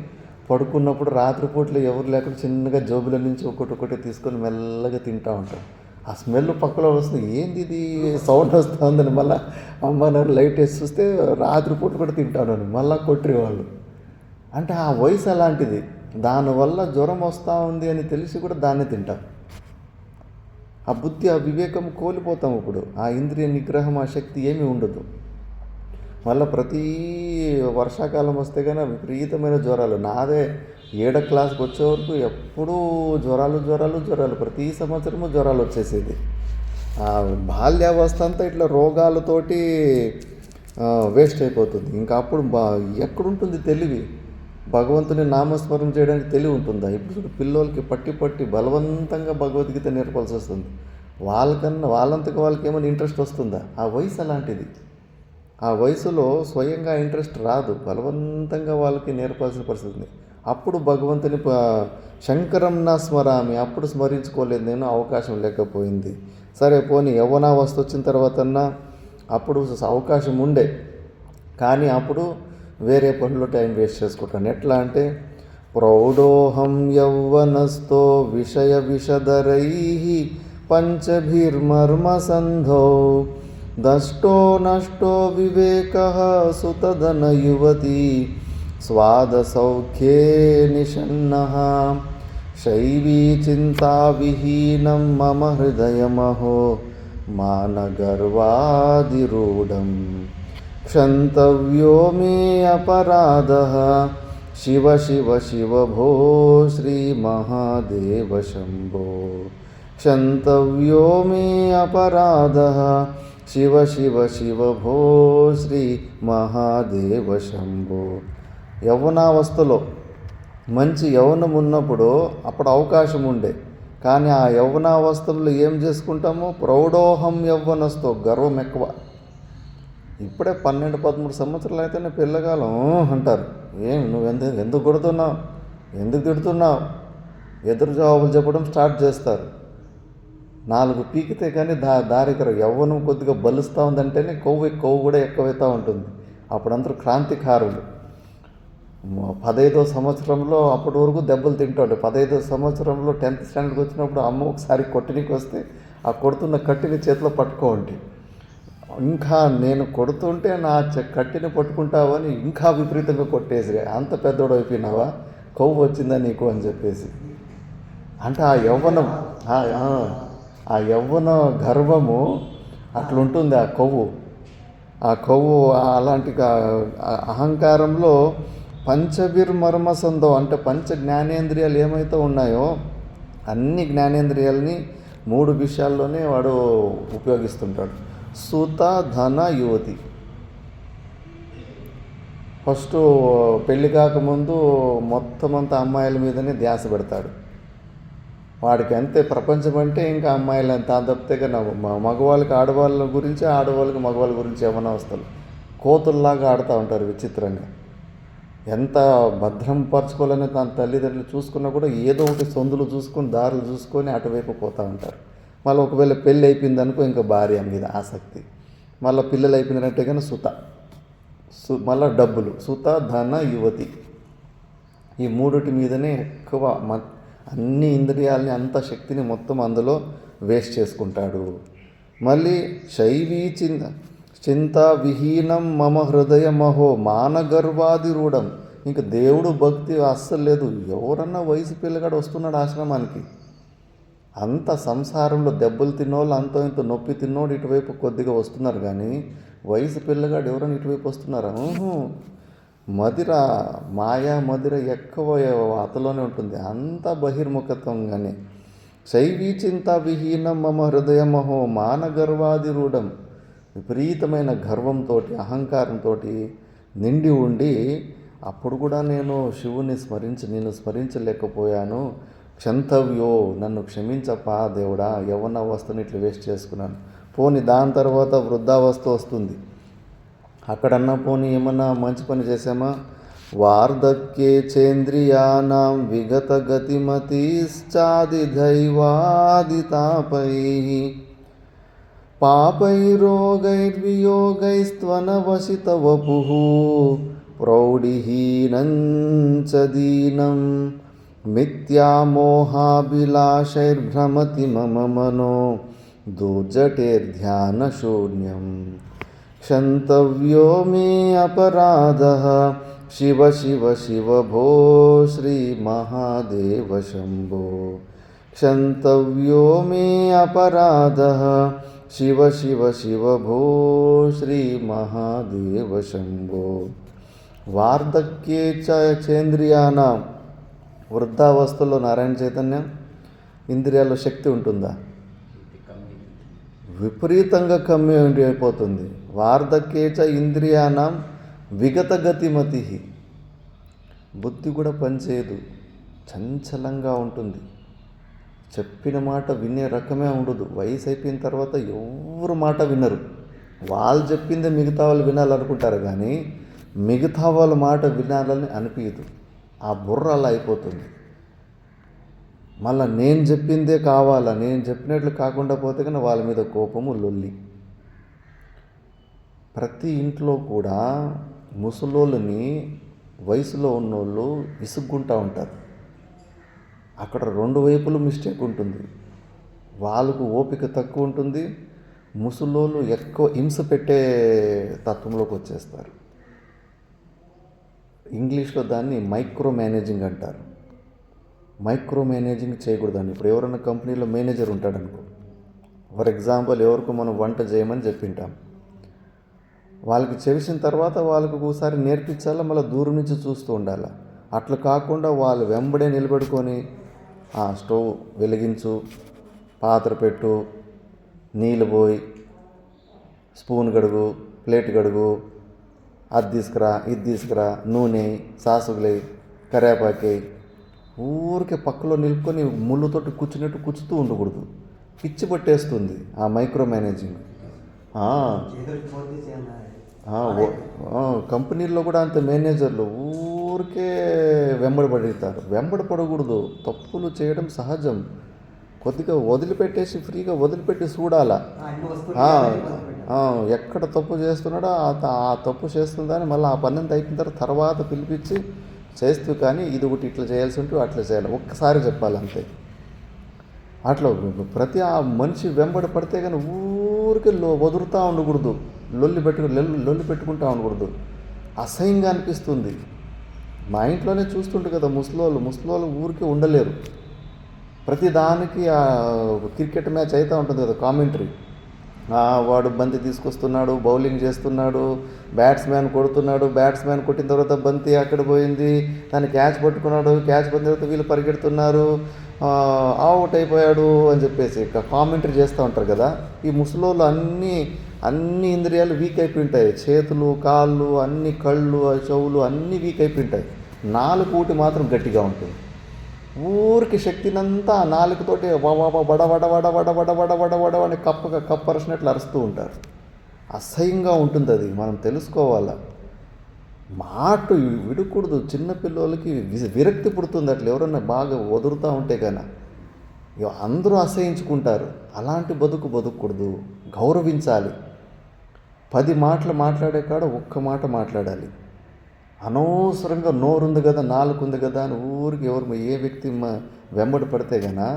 పడుకున్నప్పుడు రాత్రిపూట్లు ఎవరు లేకుండా చిన్నగా జోబుల నుంచి ఒకటి తీసుకొని మెల్లగా తింటూ ఉంటారు. ఆ స్మెల్ పక్కలో వస్తుంది, ఏంది ఇది సౌండ్ వస్తుందని మళ్ళీ అమ్మ నాన్న లైట్ వేసి చూస్తే రాత్రిపూట కూడా తింటాను మళ్ళీ కొట్టేవాళ్ళు. అంటే ఆ వయసు అలాంటిది, దానివల్ల జ్వరం వస్తూ ఉంది అని తెలిసి కూడా దాన్ని తింటాం. ఆ బుద్ధి, ఆ వివేకం కోల్పోతాం. ఇప్పుడు ఆ ఇంద్రియ నిగ్రహం, ఆ శక్తి ఏమీ ఉండదు. మళ్ళీ ప్రతి వర్షాకాలం వస్తే కానీ విపరీతమైన జ్వరాలు. నాదే 7వ క్లాస్కి వచ్చే వరకు ఎప్పుడూ జ్వరాలు, ప్రతి సంవత్సరము జ్వరాలు వచ్చేసేది. బాల్యావస్థ అంతా ఇట్లా రోగాలతోటి వేస్ట్ అయిపోతుంది. ఇంకా అప్పుడు ఎక్కడుంటుంది తెలివి? భగవంతుని నామస్మరణ చేయడానికి తెలివి ఉంటుందా? ఇప్పుడు పిల్లలకి పట్టి బలవంతంగా భగవద్గీత నేర్పాల్సి వస్తుంది. వాళ్ళంతకు వాళ్ళకి ఏమైనా ఇంట్రెస్ట్ వస్తుందా? ఆ వయసు అలాంటిది. ఆ వయసులో స్వయంగా ఇంట్రెస్ట్ రాదు, బలవంతంగా వాళ్ళకి నేర్పాల్సిన పరిస్థితి ఉంది. అప్పుడు భగవంతుని శంకరం నా స్మరామి, అప్పుడు స్మరించుకోలేదు నేను, అవకాశం లేకపోయింది. సరే పోనీ యవ్వనావస్థ వచ్చిన తర్వాతన్నా అప్పుడు అవకాశం ఉండే, కానీ అప్పుడు వేరే పనులు టైం వేస్ట్ చేసుకుంటాను. ఎట్లా అంటే ప్రౌఢోహం యౌవనస్థో విషయ విషదరై పంచభిర్మర్మసంధో దష్టో నష్టో వివేక సుతదన యువతి స్వాదసౌఖ్యే నిషన్నః శైవీ చింతావిహీనం మమ హృదయమహో మానగర్వాదిరూఢం క్షంతవ్యో మే అపరాధః శివ శివ శివ భో శ్రీ మహాదేవ శంభో క్షంతవ్యో మే అపరాధః శివ శివ శివ భో శ్రీ మహాదేవ శంభో. యవ్వనావస్థలో మంచి యవ్వనం ఉన్నప్పుడు అప్పుడు అవకాశం ఉండే, కానీ ఆ యవ్వనావస్థలో ఏం చేసుకుంటాము? ప్రౌఢోహం యవ్వనస్థో, గర్వం ఎక్కువ. ఇప్పుడే 12-13 సంవత్సరాలు అయితేనే పిల్లగాలం అంటారు. నువ్వు ఎందుకు కొడుతున్నావు, ఎందుకు తిడుతున్నావు, ఎదురు జవాబులు చెప్పడం స్టార్ట్ చేస్తారు. 4 పీకితే కానీ దారికర. యవ్వనం కొద్దిగా బలుస్తూ ఉందంటేనే కొవ్వు కూడా ఎక్కువైతూ ఉంటుంది. అప్పుడందరూ క్రాంతికారులు. 15వ సంవత్సరంలో అప్పటి వరకు దెబ్బలు తింటాడు. 15వ సంవత్సరంలో 10th స్టాండర్డ్కి వచ్చినప్పుడు అమ్మ ఒకసారి కొట్టినకి వస్తే ఆ కొడుతున్న కట్టిని చేతిలో పట్టుకోండి. ఇంకా నేను కొడుతుంటే నా కట్టిని పట్టుకుంటావని ఇంకా విపరీతంగా కొట్టేసి, అంత పెద్దోడు అయిపోయినావా, కొవ్వు వచ్చిందా నీకు అని చెప్పేసి. అంటే ఆ యవ్వనం, ఆ యవ్వన గర్వము అట్లుంటుంది. ఆ కొవ్వు అలాంటి అహంకారంలో పంచభిర్మర్మసంధం అంటే పంచ జ్ఞానేంద్రియాలు ఏమైతే ఉన్నాయో అన్ని జ్ఞానేంద్రియాలని 3 విషయాల్లోనే వాడు ఉపయోగిస్తుంటాడు. సుత ధన యువతి. ఫస్ట్ పెళ్ళి కాకముందు మొత్తం అంతా అమ్మాయిల మీదనే ధ్యాస పెడతాడు. వాడికి అంతే ప్రపంచం అంటే ఇంకా అమ్మాయిలు అంత తప్పితే కన్నా మగవాళ్ళకి ఆడవాళ్ళ గురించి, ఆడవాళ్ళకి మగవాళ్ళ గురించి ఏమైనా వస్తారు. కోతుల్లాగా ఆడుతూ ఉంటారు విచిత్రంగా. ఎంత భద్రం పరచుకోవాలని తన తల్లిదండ్రులు చూసుకున్నా కూడా ఏదో ఒకటి సందులు చూసుకొని దారులు చూసుకొని అటువైపు పోతూ ఉంటారు. మళ్ళీ ఒకవేళ పెళ్ళి అయిపోయిందనుకో ఇంకా భార్య మీద ఆసక్తి, మళ్ళీ పిల్లలు అయిపోయినట్టే కానీ మళ్ళీ డబ్బులు. సుత ధన యువతి, ఈ 3 మీదనే ఎక్కువ అన్ని ఇంద్రియాలని, అంత శక్తిని మొత్తం అందులో వేస్ట్ చేసుకుంటాడు. మళ్ళీ శైవీ చింతా విహీనం మమ హృదయమహో మానగర్వాదిరూఢం. ఇంక దేవుడు భక్తి అస్సలు లేదు. ఎవరన్నా వయసు పిల్లగాడు వస్తున్నాడు ఆశ్రమానికి, అంత సంసారంలో దెబ్బలు తిన్నోళ్ళు, అంతో ఇంత నొప్పి తిన్నోడు ఇటువైపు కొద్దిగా వస్తున్నారు. కానీ వయసు పిల్లగాడు ఎవరైనా ఇటువైపు వస్తున్నారా? మదిర మాయా మదిర ఎక్కువ అతలోనే ఉంటుంది, అంత బహిర్ముఖత్వంగానే. శైవీ చింత విహీనం మమ హృదయమహో మానగర్వాదిరూఢం. విపరీతమైన గర్వంతో అహంకారంతో నిండి ఉండి అప్పుడు కూడా నేను శివుని నిన్ను స్మరించలేకపోయాను. క్షంతవ్యో, నన్ను క్షమించపా దేవుడా, యవ్వనావస్థను ఇట్లా వేస్ట్ చేసుకున్నాను. పోని దాని తర్వాత వృద్ధావస్థ వస్తుంది, అక్కడన్నా పోనీ ఏమన్నా మంచి పని చేసామా? వార్ధక్యే చేంద్రియానాం విగత గతిమతిశ్చాది దైవాదితాపై పాపైరోగైర్వియోగైస్త్వనవసిత వపుః ప్రౌఢిహీనంచ దీనం మిథ్యామోహాభిలాషైర్భ్రమతి మమ మనో దుర్జటేర్ధ్యానశూన్యం. క్షంతవ్యో మే అపరాధః శివ శివ శివ భో శ్రీ మహాదేవ శంభో. క్షంతవ్యో మే అపరాధః శివ శివ శివ భో శ్రీ మహాదేవ శంభో. వార్ధక్యే చేంద్రియానాం, వృద్ధావస్థలో నారాయణ చైతన్యం ఇంద్రియాల్లో శక్తి ఉంటుందా? విపరీతంగా కమ్మి అయిపోతుంది. వార్ధక్యేచ ఇంద్రియానాం విగత గతిమతి, బుద్ధి కూడా పనిచేయదు, చంచలంగా ఉంటుంది, చెప్పిన మాట వినే రకమే ఉండదు. వయసు అయిపోయిన తర్వాత ఎవరు మాట వినరు, వాళ్ళు చెప్పిందే మిగతా వాళ్ళు వినాలనుకుంటారు, కానీ మిగతా వాళ్ళ మాట వినాలని అనిపించదు. ఆ బుర్ర అలా అయిపోతుంది. మళ్ళీ నేను చెప్పిందే కావాలా, నేను చెప్పినట్లు కాకుండా పోతే కానీ వాళ్ళ మీద కోపము, లొల్లి. ప్రతి ఇంట్లో కూడా ముసలోళ్ళని, వయసులో ఉన్నోళ్ళు విసుక్కుంటూ ఉంటారు. అక్కడ రెండు వైపులు మిస్టేక్ ఉంటుంది. వాళ్ళకు ఓపిక తక్కువ ఉంటుంది, ముసలోళ్ళు ఎక్కువ హింస పెట్టే తత్వంలోకి వచ్చేస్తారు. ఇంగ్లీష్లో దాన్ని మైక్రో మేనేజింగ్ అంటారు. మైక్రో మేనేజింగ్ చేయకూడదని. ఇప్పుడు ఎవరైనా కంపెనీలో మేనేజర్ ఉంటాడనుకో, ఫర్ ఎగ్జాంపుల్ ఎవరికి మనం వంట చేయమని చెప్పింటాం, వాళ్ళకి చేసిన తర్వాత వాళ్ళకు ఒకసారి నేర్పించాలా, మళ్ళీ దూరం నుంచి చూస్తూ ఉండాలి. అట్లా కాకుండా వాళ్ళు వెంబడే నిలబెట్టుకొని స్టవ్ వెలిగించు, పాత్ర పెట్టు, నీళ్ళు పోయి, స్పూన్ గడుగు, ప్లేట్ గడుగు, అది తీసుకురా, ఇది తీసుకురా, నూనె, సాసుగులే, కరేపాకి, ఊరికే పక్కలో నిలుపుకొని ముళ్ళుతోటి కూర్చున్నట్టు కూర్చుతూ ఉండకూడదు. పిచ్చి పట్టేస్తుంది ఆ మైక్రో మేనేజింగ్. కంపెనీల్లో కూడా అంత మేనేజర్లు ఊరికే వెంబడపడతారు. వెంబడపడకూడదు, తప్పులు చేయడం సహజం. కొద్దిగా వదిలిపెట్టేసి ఫ్రీగా వదిలిపెట్టి చూడాలా, ఎక్కడ తప్పు చేస్తున్నాడో ఆ తప్పు చేస్తుందని మళ్ళీ ఆ పని అంతా అయిపోయిన తర్వాత పిలిపించి చేస్తూ, కానీ ఇది ఒకటి ఇట్లా చేయాల్సి ఉంటూ అట్లా చేయాలి, ఒక్కసారి చెప్పాలి అంతే. అట్లా ప్రతి ఆ మనిషి వెంబడి పడితే కానీ ఊరికి వదులుతూ ఉండకూడదు, లొల్లి పెట్టుకుంటూ ఉండకూడదు. అసహ్యంగా అనిపిస్తుంది. మా ఇంట్లోనే చూస్తుంటారు కదా, ముసలోళ్ళు ఊరికే ఉండలేరు. ప్రతి దానికి క్రికెట్ మ్యాచ్ అవుతూ ఉంటుంది కదా, కామెంటరీ, వాడు బంతి తీసుకొస్తున్నాడు, బౌలింగ్ చేస్తున్నాడు, బ్యాట్స్మెన్ కొడుతున్నాడు, బ్యాట్స్మెన్ కొట్టిన తర్వాత బంతి అక్కడ పోయింది, దాన్ని క్యాచ్ పట్టుకున్నాడు, క్యాచ్ పడిన తర్వాత వీళ్ళు పరిగెడుతున్నారు, అవుట్ అయిపోయాడు అని చెప్పేసి కామెంటరీ చేస్తూ ఉంటారు కదా. ఈ ముసలోళ్ళు అన్ని ఇంద్రియాలు వీక్ అయిపోయి ఉంటాయి. చేతులు, కాళ్ళు, అన్ని కళ్ళు, చెవులు అన్నీ వీక్ అయిపోయి ఉంటాయి. నాలుగు మాత్రం గట్టిగా ఉంటుంది. ఊరికి శక్తినంతా నాలుగుతోటి వడ అని కప్పరసినట్లు అరుస్తూ ఉంటారు. అసహ్యంగా ఉంటుంది. అది మనం తెలుసుకోవాలా. మాట విడకూడదు. చిన్నపిల్లలకి విరక్తి పుడుతుంది అట్లా ఎవరన్నా బాగా వదులుతూ ఉంటే కానీ. అందరూ అసహించుకుంటారు. అలాంటి బతుకూడదు. గౌరవించాలి. 10 మాటలు మాట్లాడే కాడ ఒక్క మాట మాట్లాడాలి. అనవసరంగా నోరుంది కదా, నాలుగు ఉంది కదా అని ఊరికి ఏ వ్యక్తి వెంబడి పడితే కన్నా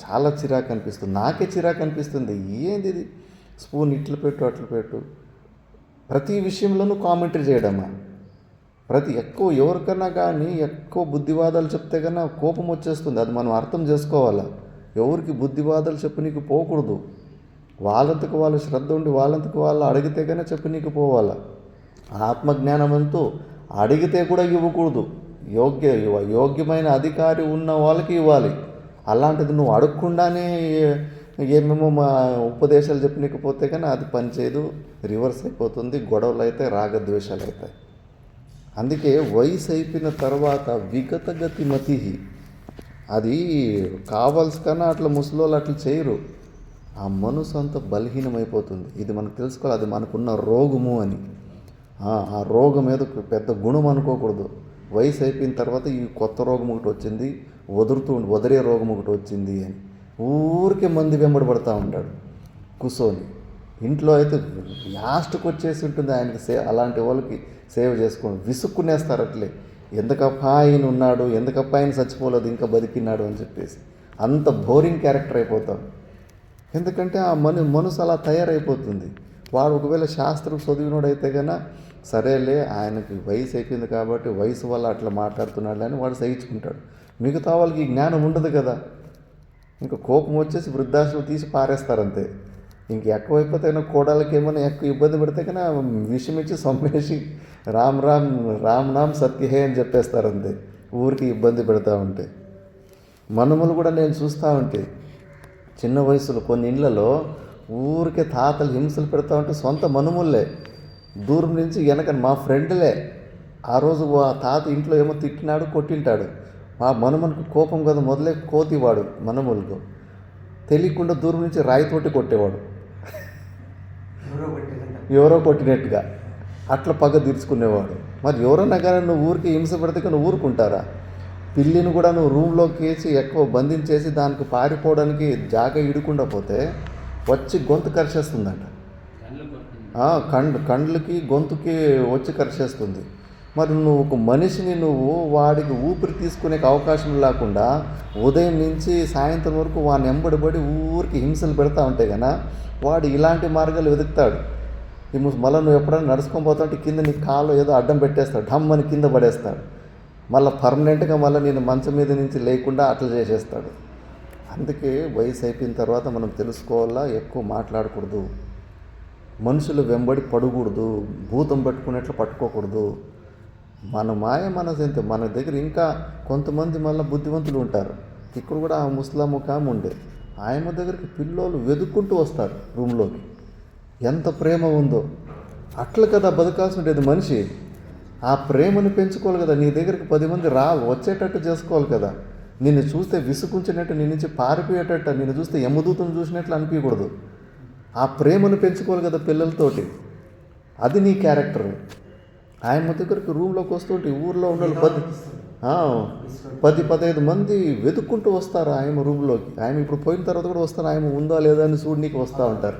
చాలా చిరాకు అనిపిస్తుంది. నాకే చిరాకు అనిపిస్తుంది. ఏంది ఇది, స్పూన్ ఇట్లు పెట్టు అట్లు పెట్టు, ప్రతి విషయంలోనూ కామెంటరీ చేయడమా. ఎక్కువ ఎవరికన్నా కానీ ఎక్కువ బుద్ధివాదాలు చెప్తే కన్నా కోపం వచ్చేస్తుంది. అది మనం అర్థం చేసుకోవాలా. ఎవరికి బుద్ధివాదాలు చెప్పు నీకు పోకూడదు. వాళ్ళంతకు వాళ్ళు శ్రద్ధ ఉండి వాళ్ళంతకు వాళ్ళు అడిగితే కానీ చెప్పు నీకు పోవాలా. ఆత్మజ్ఞానం అంటూ అడిగితే కూడా ఇవ్వకూడదు. యోగ్యమైన అధికారి ఉన్న వాళ్ళకి ఇవ్వాలి. అలాంటిది నువ్వు అడగకుండానే ఏమేమో మా ఉపదేశాలు చెప్పనీకపోతే కానీ అది పనిచేయదు, రివర్స్ అయిపోతుంది, గొడవలు అయితే రాగద్వేషాలు అవుతాయి. అందుకే వయసు అయిపోయిన తర్వాత విగతగతి మతి, అది కావాల్సి కన్నా అట్లా ముసలోళ్ళు అట్లా చేయరు. ఆ మనసు అంతా బలహీనమైపోతుంది. ఇది మనకు తెలుసుకోవాలి, అది మనకున్న రోగము అని. ఆ రోగం ఏదో పెద్ద గుణం అనుకోకూడదు. వయసు అయిపోయిన తర్వాత ఈ కొత్త రోగం ఒకటి వచ్చింది, వదిలే రోగం ఒకటి వచ్చింది అని ఊరికే మంది వెంబడి పడుతూ ఉంటాడు కూర్చొని. ఇంట్లో అయితే లాస్ట్కి వచ్చేసి ఉంటుంది ఆయనకి అలాంటి వాళ్ళకి సేవ చేసుకొని విసుక్కునేస్తారు అట్లే. ఎందుకప్ప ఆయన ఉన్నాడు, ఎందుకప్ప ఆయన చచ్చిపోలేదు, ఇంకా బతికినాడు అని చెప్పేసి అంత బోరింగ్ క్యారెక్టర్ అయిపోతాం. ఎందుకంటే ఆ మనసు అలా తయారైపోతుంది. వాడు ఒకవేళ శాస్త్రం చదివినోడు అయితే కన్నా సరేలే ఆయనకి వయసు అయిపోయింది కాబట్టి వయసు వల్ల అట్లా మాట్లాడుతున్నాడు అని వాడు సహించుకుంటాడు. మిగతా వాళ్ళకి జ్ఞానం ఉండదు కదా. ఇంకా కోపం వచ్చేసి వృద్ధాశ్రమం తీసి పారేస్తారంతే. ఇంక ఎక్కువైపోతే కోడలకి ఏమైనా ఎక్కువ ఇబ్బంది పెడితే కన్నా విషయం ఇచ్చి సమ్మేసి రామ్ నామ్ సత్యహే అని చెప్పేస్తారంతే, ఊరికి ఇబ్బంది పెడతా ఉంటే. మనుమలు కూడా నేను చూస్తూ ఉంటే చిన్న వయసులో కొన్ని ఇళ్లలో ఊరికే తాతలు హింసలు పెడతా ఉంటే సొంత మనుమల్లే దూరం నుంచి వెనక మా ఫ్రెండ్లే. ఆ రోజు ఆ తాత ఇంట్లో ఏమో తిట్టినాడు, కొట్టింటాడు. మా మనుమనికి కోపం కదా మొదలే కోతివాడు మనుమలకు తెలియకుండా దూరం నుంచి రాయితోటి కొట్టేవాడు, ఎవరో కొట్టినట్టుగా అట్లా పగ తీర్చుకునేవాడు. మరి ఎవరన్నా కానీ నువ్వు ఊరికి హింస పెడితే నువ్వు ఊరుకుంటారా? పిల్లిని కూడా నువ్వు రూమ్లోకి వేసి ఎక్కువ బంధించేసి దానికి పారిపోవడానికి జాగ ఇడకుండా పోతే వచ్చి గొంతు కరిచేస్తుందంట. కండ్లకి గొంతుకి వచ్చి కరిచేస్తుంది. మరి నువ్వు ఒక మనిషిని వాడికి ఊపిరి తీసుకునే అవకాశం లేకుండా ఉదయం నుంచి సాయంత్రం వరకు వాడిని ఎంబడిపడి ఊరికి హింసలు పెడతా ఉంటే కన్నా వాడు ఇలాంటి మార్గాలు వెతుకుతాడు. మళ్ళీ నువ్వు ఎప్పుడైనా నడుచుకొని పోతుంటే కింద నీ కాళ్ళు ఏదో అడ్డం పెట్టేస్తాడు, ఢమ్మని కింద పడేస్తాడు. మళ్ళీ పర్మనెంట్గా మళ్ళీ నేను మంచం మీద నుంచి లేకుండా అట్లా చేసేస్తాడు. అందుకే వయసు అయిపోయిన తర్వాత మనం తెలుసుకోవాలా, ఎక్కువ మాట్లాడకూడదు, మనుషులు వెంబడి పడకూడదు, భూతం పట్టుకునేట్లు పట్టుకోకూడదు. మన మాయ మనసు ఎంత. మన దగ్గర ఇంకా కొంతమంది మళ్ళీ బుద్ధివంతులు ఉంటారు. ఇక్కడ కూడా ఆ ముస్లాం ఒక ఆమె ఉండే, ఆయమ్మ దగ్గరికి పిల్లోళ్ళు వెతుక్కుంటూ వస్తారు రూమ్లోకి. ఎంత ప్రేమ ఉందో. అట్లా కదా బతకాల్సి ఉండేది మనిషి. ఆ ప్రేమను పెంచుకోవాలి కదా. నీ దగ్గరికి 10 మంది వచ్చేటట్టు చేసుకోవాలి కదా. నిన్ను చూస్తే విసుకుంచినట్టు, నీ నుంచి పారిపోయేటట్టు, నిన్ను చూస్తే యమదూతను చూసినట్లు అనిపించకూడదు. ఆ ప్రేమను పెంచుకోవాలి కదా పిల్లలతోటి. అది నీ క్యారెక్టర్. ఆయన దగ్గరికి రూమ్లోకి వస్తుంటే ఊర్లో ఉన్న 10-15 మంది వెతుక్కుంటూ వస్తారు ఆయన రూమ్లోకి. ఆయన ఇప్పుడు పోయిన తర్వాత కూడా వస్తారు, ఆయన ఉందా లేదా అని చూడనీకి వస్తూ ఉంటారు.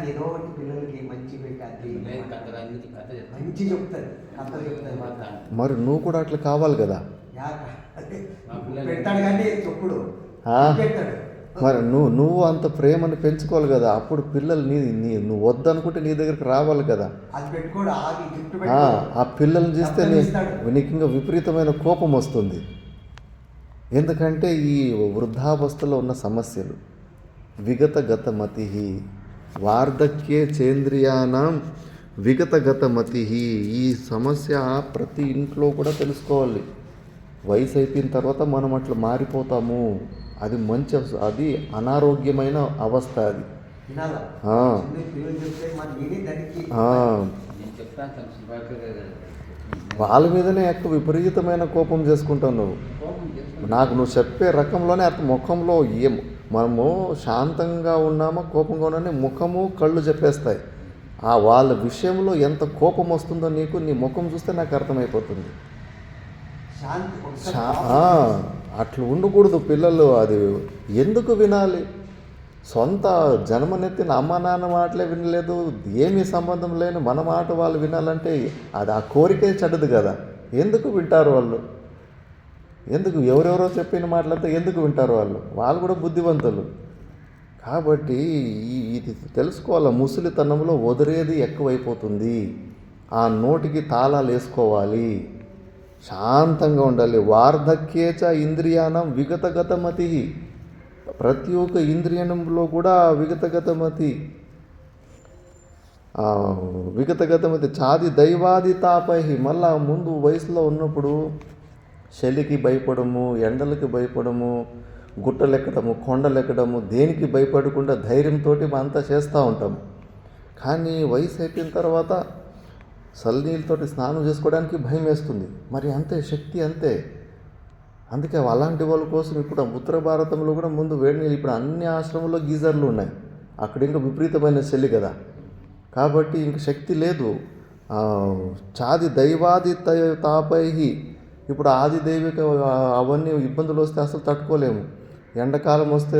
ఏదో ఒకటి పిల్లలకి మంచి మంచి చెప్తారు, కథలు చెప్తారు. మరి నువ్వు కూడా అట్లా కావాలి కదా. పెడతాడు కానీ చెప్పుడు మరి నువ్వు అంత ప్రేమను పెంచుకోవాలి కదా. అప్పుడు పిల్లలు నువ్వు వద్దనుకుంటే నీ దగ్గరికి రావాలి కదా. ఆ పిల్లల్ని చూస్తే నీకు ఇంకా విపరీతమైన కోపం వస్తుంది. ఎందుకంటే ఈ వృద్ధావస్థలో ఉన్న సమస్యలు విగతగతమతి, వార్ధక్యే చేంద్రియానాం విగతగతమతి. ఈ సమస్య ప్రతి ఇంట్లో కూడా తెలుసుకోవాలి. వయసు అయిపోయిన తర్వాత మనం అట్లా మారిపోతాము. అది అది అనారోగ్యమైన అవస్థ. అది వాళ్ళ మీదనే ఎక్కువ విపరీతమైన కోపం చేసుకుంటావు నువ్వు. నువ్వు చెప్పే రకంలోనే అతని ముఖంలో మనము శాంతంగా ఉన్నామా కోపంగా ఉన్నామని ముఖము కళ్ళు చెప్పేస్తాయి. వాళ్ళ విషయంలో ఎంత కోపం వస్తుందో నీకు నీ ముఖం చూస్తే నాకు అర్థమైపోతుంది. అట్లా ఉండకూడదు పిల్లలు. అది ఎందుకు వినాలి? సొంత జన్మనెత్తిన అమ్మ నాన్న మాటలే వినలేదు, ఏమీ సంబంధం లేని మన మాట వాళ్ళు వినాలంటే అది ఆ కోరికే చెడ్డదు కదా. ఎందుకు వింటారు వాళ్ళు? ఎందుకు ఎవరెవరో చెప్పిన మాటలంతా ఎందుకు వింటారు వాళ్ళు? వాళ్ళు కూడా బుద్ధివంతులు. కాబట్టి ఇది తెలుసుకోవాలి. ముసలితనంలో వదిలేది ఎక్కువైపోతుంది. ఆ నోటికి తాళాలు వేసుకోవాలి, శాంతంగా ఉండాలి. వార్ధక్యేచ ఇంద్రియానం విగతగతమతి. ప్రతి ఒక్క ఇంద్రియంలో కూడా విగతగతమతి. విగతగతమైతే చాది దైవాది తాపై, మళ్ళా ముందు వయసులో ఉన్నప్పుడు చలికి భయపడము, ఎండలకి భయపడము, గుట్టలెక్కడము, కొండలెక్కడము, దేనికి భయపడకుండా ధైర్యంతో అంతా చేస్తూ ఉంటాము. కానీ వయసు అయిపోయిన తర్వాత చల్లనీళ్ళతోటి స్నానం చేసుకోవడానికి భయం వేస్తుంది. మరి అంతే, శక్తి అంతే. అందుకే అలాంటి వాళ్ళ కోసం ఇప్పుడు ఉత్తర భారతంలో కూడా ముందు వేడి నీళ్ళు, ఇప్పుడు అన్ని ఆశ్రమంలో గీజర్లు ఉన్నాయి. అక్కడ ఇంకా విపరీతమైన చలి కదా, కాబట్టి ఇంక శక్తి లేదు. చాది దైవాది తాపై, ఇప్పుడు ఆది దైవిక అవన్నీ ఇబ్బందులు వస్తే అసలు తట్టుకోలేము. ఎండాకాలం వస్తే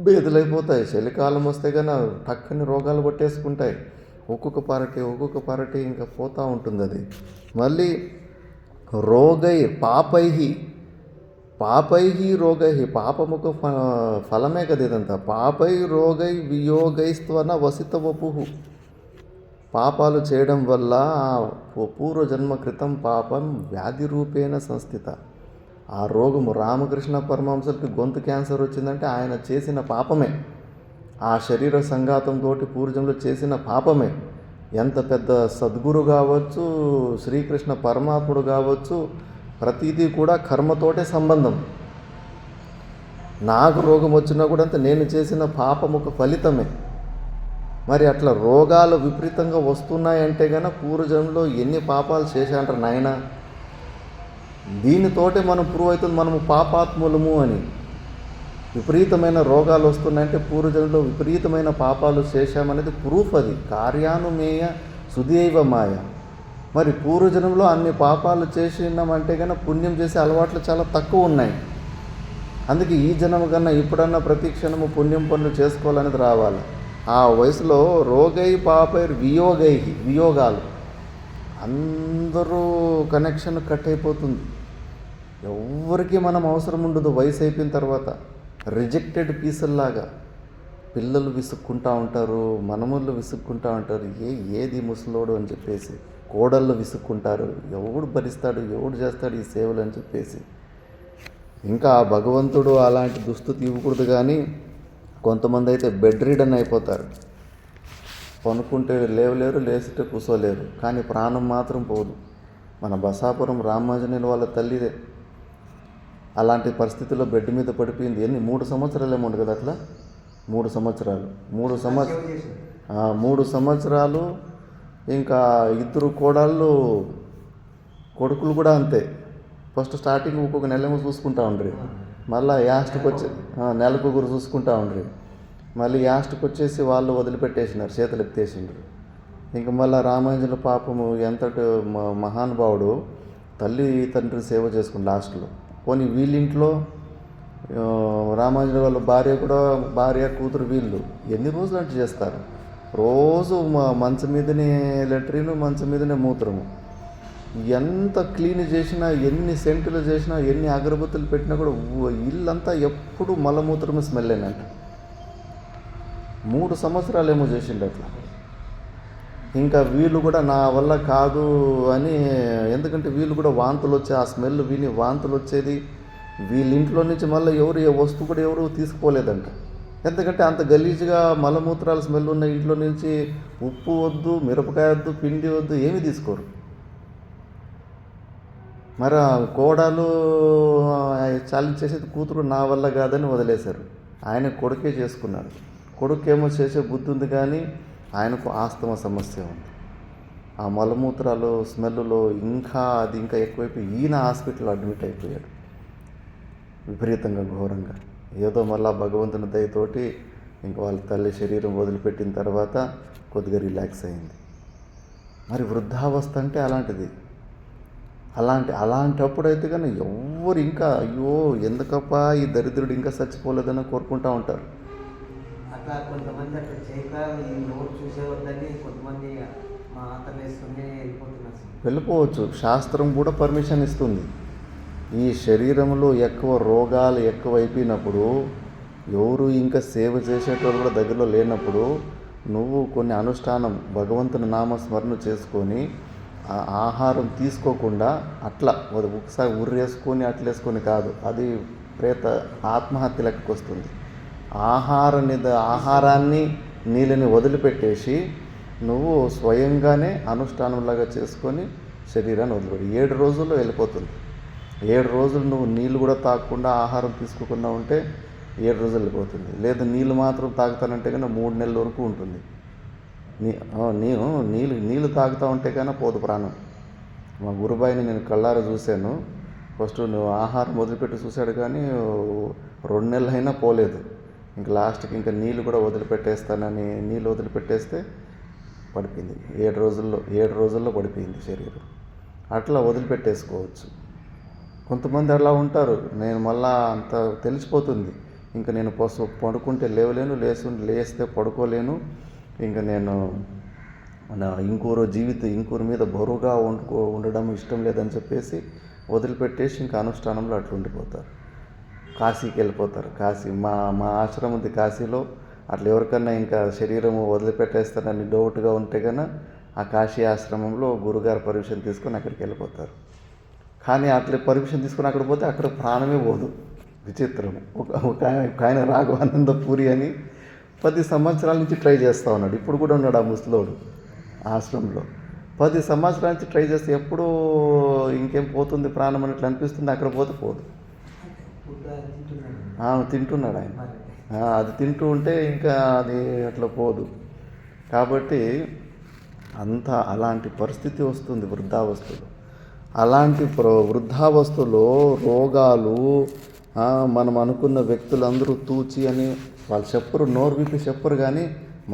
బేదులైపోతాయి, చలికాలం వస్తే కానీ టక్కని రోగాలు పట్టేసుకుంటాయి. ఒక్కొక్క పారటి ఇంకా పోతూ ఉంటుంది అది. మళ్ళీ రోగై పాపై రోగై, పాపముఖ ఫలమే కదా ఇదంతా. పాపై రోగై వియోగైస్త్వన వసిత వపుహు, పాపాలు చేయడం వల్ల పూర్వజన్మ క్రితం పాపం వ్యాధి రూపేణ సంస్థిత. ఆ రోగము, రామకృష్ణ పరమహంసకి గొంతు క్యాన్సర్ వచ్చిందంటే ఆయన చేసిన పాపమే. ఆ శరీర సంఘాతంతో పూర్వజంలో చేసిన పాపమే. ఎంత పెద్ద సద్గురు కావచ్చు, శ్రీకృష్ణ పరమాత్ముడు కావచ్చు, ప్రతిదీ కూడా కర్మతోటే సంబంధం. నాకు రోగం వచ్చినా కూడా అంతే నేను చేసిన పాపముకు ఫలితమే. మరి అట్లా రోగాలు విపరీతంగా వస్తున్నాయంటే కనుక పూర్వజన్మలో ఎన్ని పాపాలు చేశాంటారు నాయన. దీనితోటే మనం ప్రూవ్ అవుతుంది మనము పాపాత్ములము అని. విపరీతమైన రోగాలు వస్తున్నాయంటే పూర్వజన్మలో విపరీతమైన పాపాలు చేశామనేది ప్రూఫ్. అది కార్యానుమేయ సుదైవ మాయ. మరి పూర్వజన్మలో అన్ని పాపాలు చేసినామంటే కనుక పుణ్యం చేసే అలవాట్లు చాలా తక్కువ ఉన్నాయి. అందుకే ఈ జన్మ కన్నా ఇప్పుడన్నా ప్రతి క్షణము పుణ్యం పనులు చేసుకోవాలనేది రావాలి. ఆ వయసులో రోగై పాపై వియోగాలు, అందరూ కనెక్షన్ కట్ అయిపోతుంది. ఎవరికి మనం అవసరం ఉండదు వయసు అయిపోయిన తర్వాత. రిజెక్టెడ్ పీసుల్లాగా పిల్లలు విసుక్కుంటూ ఉంటారు, మనముళ్ళు విసుక్కుంటూ ఉంటారు. ఏది ముసలోడు అని చెప్పేసి కోడళ్ళు విసుక్కుంటారు. ఎవడు భరిస్తాడు, ఎవడు చేస్తాడు ఈ సేవలు అని చెప్పేసి. ఇంకా భగవంతుడు అలాంటి దుస్థితి ఇవ్వకూడదు. కానీ కొంతమంది అయితే బెడ్ రిడన్ అయిపోతారు. పనుకుంటే లేవలేరు, లేచితే కూర్చోలేరు, కానీ ప్రాణం మాత్రం పోదు. మన బసాపురం రామాంజనేయుల వాళ్ళ తల్లిదే అలాంటి పరిస్థితుల్లో బెడ్ మీద పడిపోయింది. 3 సంవత్సరాలు ఏమో కదా అట్లా, 3 సంవత్సరాలు 3 సంవత్సరాలు. ఇంకా 2 కోడళ్ళు కొడుకులు కూడా అంతే. ఫస్ట్ స్టార్టింగ్ ఒక్కొక్క నెలేమో చూసుకుంటా ఉండ్రి, మళ్ళీ యాస్ట్కి వచ్చి నెలకొకరు చూసుకుంటా ఉండ్రి, మళ్ళీ యాస్ట్కి వచ్చేసి వాళ్ళు వదిలిపెట్టేసినారు, చేతులు ఎత్తేసిండ్రు. ఇంక మళ్ళీ రామాంజనుల పాపము ఎంతటి మహానుభావుడు తల్లి తండ్రి సేవ చేసుకుని లాస్ట్లో. పోనీ వీళ్ళింట్లో రామాంజనుల వాళ్ళ భార్య కూతురు వీళ్ళు ఎన్ని రోజులు అంటే చేస్తారు. రోజు మంచం మీదనే లెట్రిన్, మంచం మీదనే మూత్రము. ఎంత క్లీన్ చేసినా, ఎన్ని సెంటులు చేసినా, ఎన్ని అగరబత్తులు పెట్టినా కూడా ఇల్లంతా ఎప్పుడు మలమూత్రము స్మెల్లేనంట. 3 సంవత్సరాలు ఏమో చేసిండు అట్లా. ఇంకా వీళ్ళు కూడా నా వల్ల కాదు అని, ఎందుకంటే వీళ్ళు కూడా వాంతులు వచ్చే, ఆ స్మెల్ విని వాంతులు వచ్చేది. వీళ్ళింట్లో నుంచి మళ్ళీ ఏ వస్తువు కూడా ఎవరు తీసుకోలేదంట. ఎందుకంటే అంత గలీజ్గా మలమూత్రాల స్మెల్ ఉన్న ఇంట్లో నుంచి ఉప్పు వద్దు, మిరపకాయ వద్దు, పిండి వద్దు, ఏమీ తీసుకోరు. మరి కోడలు చాలించేసేది కూతురు నా వల్ల కాదని వదిలేశారు. ఆయన కొడుకే చేసుకున్నాడు. కొడుకేమో చేసే బుద్ధి ఉంది, కానీ ఆయనకు ఆస్తమ సమస్య ఉంది. ఆ మలమూత్రాలు స్మెల్లో అది ఇంకా ఎక్కువైపోయి ఈయన హాస్పిటల్లో అడ్మిట్ అయిపోయాడు విపరీతంగా, ఘోరంగా. ఏదో మళ్ళా భగవంతుని దయతోటి ఇంకా వాళ్ళ తల్లి శరీరం వదిలిపెట్టిన తర్వాత కొద్దిగా రిలాక్స్ అయింది. మరి వృద్ధావస్థ అంటే అలాంటిది. అలాంటప్పుడైతే కానీ ఎవరు ఇంకా అయ్యో ఎందుకప్పా ఈ దరిద్రుడు ఇంకా చచ్చిపోలేదని కోరుకుంటూ ఉంటారు. అట్లా కొంతమంది అట్లా చేయక ఈ నోరు చూసేవద్దని కొంతమంది మాత్రలు వేసుకుని వెళ్ళిపోవచ్చు. శాస్త్రం కూడా పర్మిషన్ ఇస్తుంది. ఈ శరీరంలో ఎక్కువ రోగాలు ఎక్కువైపోయినప్పుడు, ఎవరు ఇంకా సేవ చేసేటోళ్ళు కూడా దగ్గరలో లేనప్పుడు, నువ్వు కొన్ని అనుష్ఠానం భగవంతుని నామస్మరణ చేసుకొని ఆహారం తీసుకోకుండా అట్లా ఒకసారి ఉర్రేసుకొని అట్లేసుకొని కాదు, అది ఆత్మహత్య లెక్కకు వస్తుంది. ఆహారాన్ని నీళ్ళని వదిలిపెట్టేసి నువ్వు స్వయంగానే అనుష్ఠానంలాగా చేసుకొని శరీరాన్ని వదిలిపెట్టి 7 రోజుల్లో వెళ్ళిపోతుంది. 7 రోజులు నువ్వు నీళ్ళు కూడా తాగకుండా ఆహారం తీసుకోకుండా ఉంటే 7 రోజులు వెళ్ళిపోతుంది. లేదా నీళ్ళు మాత్రం తాగుతానంటే కన్నా 3 నెలల వరకు ఉంటుంది. నేను నీళ్ళు తాగుతూ ఉంటే కన్నా పోదు ప్రాణం. మా గురుబాయిని నేను కళ్ళారా చూశాను. ఫస్ట్ నువ్వు ఆహారం వదిలిపెట్టి చూశాడు కానీ 2 నెలలు అయినా పోలేదు. ఇంక లాస్ట్కి ఇంకా నీళ్ళు కూడా వదిలిపెట్టేస్తానని నీళ్ళు వదిలిపెట్టేస్తే పడిపోయింది. 7 రోజుల్లో పడిపోయింది శరీరం. అట్లా వదిలిపెట్టేసుకోవచ్చు. కొంతమంది అలా ఉంటారు. నేను మళ్ళా అంత తెలిసిపోతుంది, ఇంకా నేను పడుకుంటే లేవలేను, లేస్తే పడుకోలేను, ఇంకా నేను ఇంకూరు మీద బరువుగా ఉండడం ఇష్టం లేదని చెప్పేసి వదిలిపెట్టేసి ఇంకా అనుష్ఠానంలో అట్లా ఉండిపోతారు. కాశీకి వెళ్ళిపోతారు. మా ఆశ్రమం ఉంది కాశీలో. అట్లా ఎవరికన్నా ఇంకా శరీరం వదిలిపెట్టేస్తారని డౌట్గా ఉంటే కన్నా ఆ కాశీ ఆశ్రమంలో గురుగారు పర్మిషన్ తీసుకొని అక్కడికి వెళ్ళిపోతారు. కానీ అట్లా పర్మిషన్ తీసుకొని అక్కడ పోతే అక్కడ ప్రాణమే పోదు. విచిత్రం. ఒక ఆయన రాఘవానంద పూరి అని 10 సంవత్సరాల నుంచి ట్రై చేస్తూ ఉన్నాడు. ఇప్పుడు కూడా ఉన్నాడు ఆ ముసలోడు ఆశ్రమంలో. 10 సంవత్సరాల నుంచి ట్రై చేస్తే ఎప్పుడూ ఇంకేం పోతుంది ప్రాణం అన్నట్లు అనిపిస్తుంది. అక్కడ పోతే పోదు. తింటున్నాడు ఆయన. అది తింటూ ఉంటే ఇంకా అది అట్లా పోదు. కాబట్టి అలాంటి పరిస్థితి వస్తుంది వృద్ధావస్థలో. అలాంటి వృద్ధావస్థలో రోగాలు మనం అనుకున్న వ్యక్తులందరూ తూచి అని వాళ్ళు చెప్పరు, నోరు విప్పి చెప్పరు, కానీ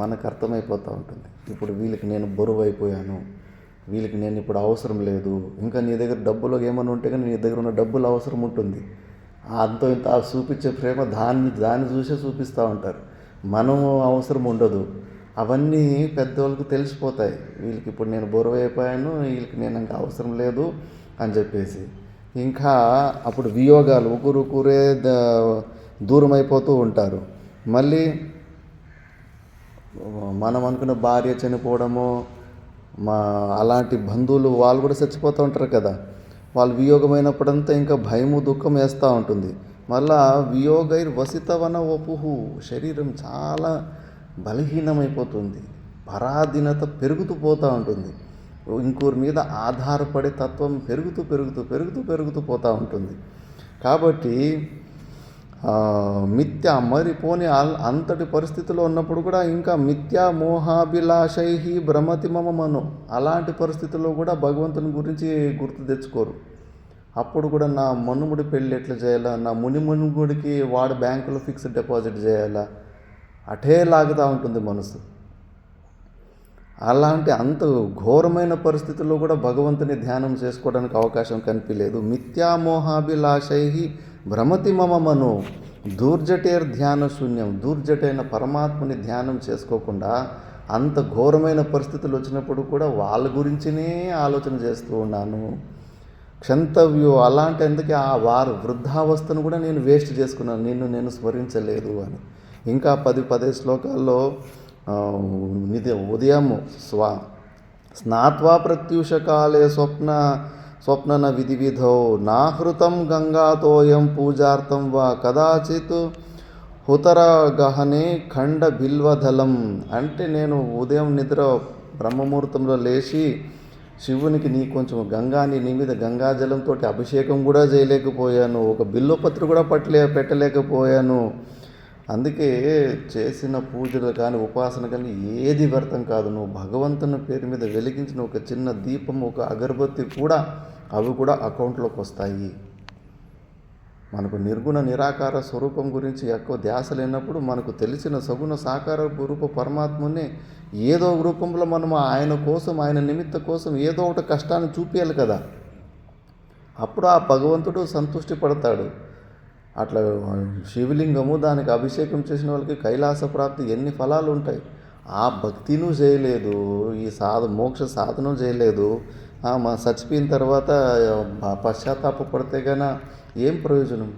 మనకు అర్థమైపోతూ ఉంటుంది. ఇప్పుడు వీళ్ళకి నేను బరువు అయిపోయాను, వీళ్ళకి నేను ఇప్పుడు అవసరం లేదు, ఇంకా నీ దగ్గర డబ్బులు ఏమైనా ఉంటే కానీ నీ దగ్గర ఉన్న డబ్బులు అవసరం ఉంటుంది. అంత ఇంత చూపించే ప్రేమ దాన్ని చూసే చూపిస్తూ ఉంటారు. మనం అవసరం ఉండదు. అవన్నీ పెద్దవాళ్ళకి తెలిసిపోతాయి. వీళ్ళకి ఇప్పుడు నేను బరువు అయిపోయాను, వీళ్ళకి నేను ఇంకా అవసరం లేదు అని చెప్పేసి ఇంకా అప్పుడు వియోగాలు ఒకరుకురే దూరం అయిపోతూ ఉంటారు. మళ్ళీ మనం అనుకున్న భార్య చనిపోవడము, అలాంటి బంధువులు వాళ్ళు కూడా చచ్చిపోతూ ఉంటారు కదా. వాళ్ళు వియోగమైనప్పుడంతా ఇంకా భయము దుఃఖం వేస్తూ ఉంటుంది. మళ్ళా వియోగైర్ వసితవన వపుహు, శరీరం చాలా బలహీనమైపోతుంది, పరాధీనత పెరుగుతూ పోతూ ఉంటుంది, ఇంకోరి మీద ఆధారపడే తత్వం పెరుగుతూ పోతూ ఉంటుంది. కాబట్టి పోనీ అంతటి పరిస్థితిలో ఉన్నప్పుడు కూడా ఇంకా మిథ్యా మోహాభిలాషై భ్రమతి మమ మను, అలాంటి పరిస్థితుల్లో కూడా భగవంతుని గురించి గుర్తు తెచ్చుకోరు. అప్పుడు కూడా నా మనుముడి పెళ్ళి ఎట్లా చేయాలా, నా మునిమునుగుడికి వాడు బ్యాంకులో ఫిక్స్డ్ డిపాజిట్ చేయాలా, అటే లాగుతూ ఉంటుంది మనసు. అలాంటి అంత ఘోరమైన పరిస్థితుల్లో కూడా భగవంతుని ధ్యానం చేసుకోవడానికి అవకాశం కనిపించలేదు. మిథ్యామోహాభిలాషై భ్రమతి మమ మను దూర్జటేర్ ధ్యాన శూన్యం, దూర్జటైన పరమాత్మని ధ్యానం చేసుకోకుండా అంత ఘోరమైన పరిస్థితులు వచ్చినప్పుడు కూడా వాళ్ళ గురించినే ఆలోచన చేస్తూ ఉన్నాను. క్షంతవ్యో, అలాంటి అందుకే వారు వృద్ధావస్థను కూడా నేను వేస్ట్ చేసుకున్నాను, నేను స్మరించలేదు అని. ఇంకా 10 శ్లోకాల్లో ఉదయం స్నాత్వా ప్రత్యూషకాలే స్వప్నన విధివిధౌ నాహృతం గంగాతోయం పూజార్థం వా కదాచిత్ హుతరగహనే ఖండ బిల్వదలం. అంటే నేను ఉదయం నిద్ర బ్రహ్మముహూర్తంలో లేచి శివునికి నీ కొంచెం నీ మీద గంగాజలంతో అభిషేకం కూడా చేయలేకపోయాను, ఒక బిల్వపత్రి కూడా పెట్టలేకపోయాను. అందుకే చేసిన పూజలు కానీ ఉపాసన కానీ ఏది వ్యర్థం కాదు. నువ్వు భగవంతుని పేరు మీద వెలిగించిన ఒక చిన్న దీపం, ఒక అగరబత్తి కూడా, అవి కూడా అకౌంట్లోకి వస్తాయి. మనకు నిర్గుణ నిరాకార స్వరూపం గురించి ఎక్కువ ధ్యాస లేనప్పుడు మనకు తెలిసిన సగుణ సాకార రూప పరమాత్మని ఏదో రూపంలో మనం ఆయన కోసం, ఆయన నిమిత్త కోసం ఏదో ఒకటి కష్టాన్ని చూపించాలి కదా. అప్పుడు ఆ భగవంతుడు సంతృష్టి పడతాడు. అట్లా శివలింగము, దానికి అభిషేకం చేసిన వాళ్ళకి కైలాస ప్రాప్తి ఎన్ని ఫలాలు ఉంటాయి. ఆ భక్తిను చేయలేదు, ఈ మోక్ష సాధన చేయలేదు, చచ్చిపోయిన తర్వాత పశ్చాత్తాప పడితే గాన ఏం ప్రయోజనం.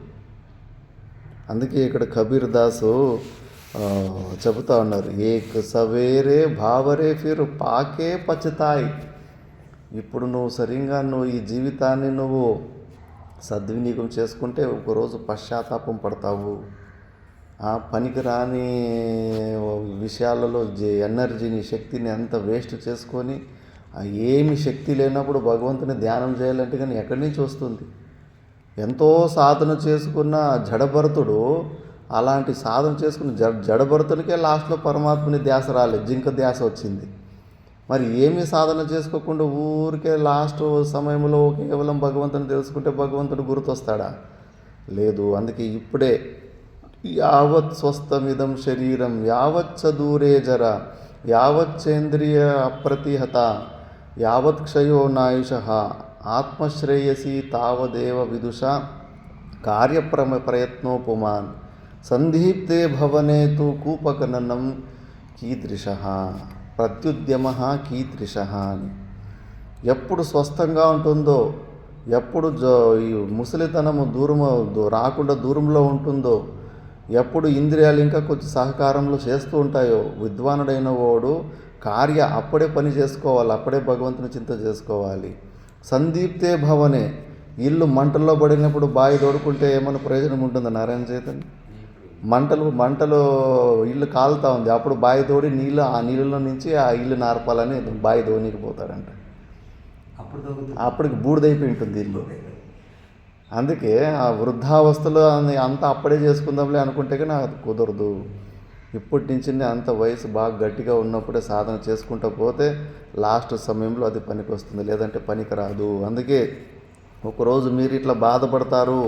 అందుకే ఇక్కడ కబీర్ దాసు చెబుతా ఉన్నారు, ఏక్ సవేరే భావరే ఫిర్ పాకే పచతాయి. ఇప్పుడు నువ్వు సరిగ్గా ఈ జీవితాన్ని సద్వినియోగం చేసుకుంటే ఒకరోజు పశ్చాత్తాపం పడతావు ఆ పనికిరాని విషయాలలో ఎనర్జీని శక్తిని అంత వేస్ట్ చేసుకొని ఏమి శక్తి లేనప్పుడు భగవంతుని ధ్యానం చేయాలంటే కానీ ఎక్కడి నుంచి వస్తుంది? ఎంతో సాధన చేసుకున్న జడభరతుడు అలాంటి సాధన చేసుకున్న జడభరతునికే లాస్ట్లో పరమాత్మని ధ్యాస రాలేదు, జింక ధ్యాస వచ్చింది. మరి ఏమీ సాధన చేసుకోకుండా ఊరికే లాస్ట్ సమయంలో కేవలం భగవంతుని తెలుసుకుంటే భగవంతుడు గుర్తొస్తాడా? లేదు. అందుకే ఇప్పుడే యావత్ స్వస్థమిదం శరీరం యావచ్చ దూరే జర యావచ్చేంద్రియ అప్రతిహత యావత్ క్షయో నాయుష ఆత్మశ్రేయసి తావదేవ విదుష ప్రయత్నోపుమాన్ సందీప్తే భవనే తు కూపకననం కీదృశ ప్రత్యుద్యమ కీదృశ అని. ఎప్పుడు స్వస్థంగా ఉంటుందో, ఎప్పుడు ఈ ముసలితనము రాకుండా దూరంలో ఉంటుందో, ఎప్పుడు ఇంద్రియాలు ఇంకా కొంచెం సహకారంలో చేస్తూ ఉంటాయో, విద్వానుడైన వాడు అప్పుడే పని చేసుకోవాలి, అప్పుడే భగవంతుని చింత చేసుకోవాలి. సందీప్తే భవనే, ఇల్లు మంటల్లో పడినప్పుడు బావి తోడుకుంటే ఏమైనా ప్రయోజనం ఉంటుందా? నారాయణ చైతన్య మంటలు ఇల్లు కాలుతూ ఉంది, అప్పుడు బావి తోడి ఆ నీళ్ళలో నుంచి ఆ ఇల్లు నార్పాలని బావి దోనికి పోతాడంట. అప్పటికి బూడిదైపోయి ఉంటుంది ఇల్లు. అందుకే ఆ వృద్ధావస్థలో అంతా అప్పుడే చేసుకుందాంలే అనుకుంటే కానీ అది కుదరదు. ఇప్పటి నుంచి అంత వయసు బాగా గట్టిగా ఉన్నప్పుడే సాధన చేసుకుంటూ పోతే లాస్ట్ సమయంలో అది పనికి వస్తుంది, లేదంటే పనికి రాదు. అందుకే ఒకరోజు మీరు ఇట్లా బాధపడతారు,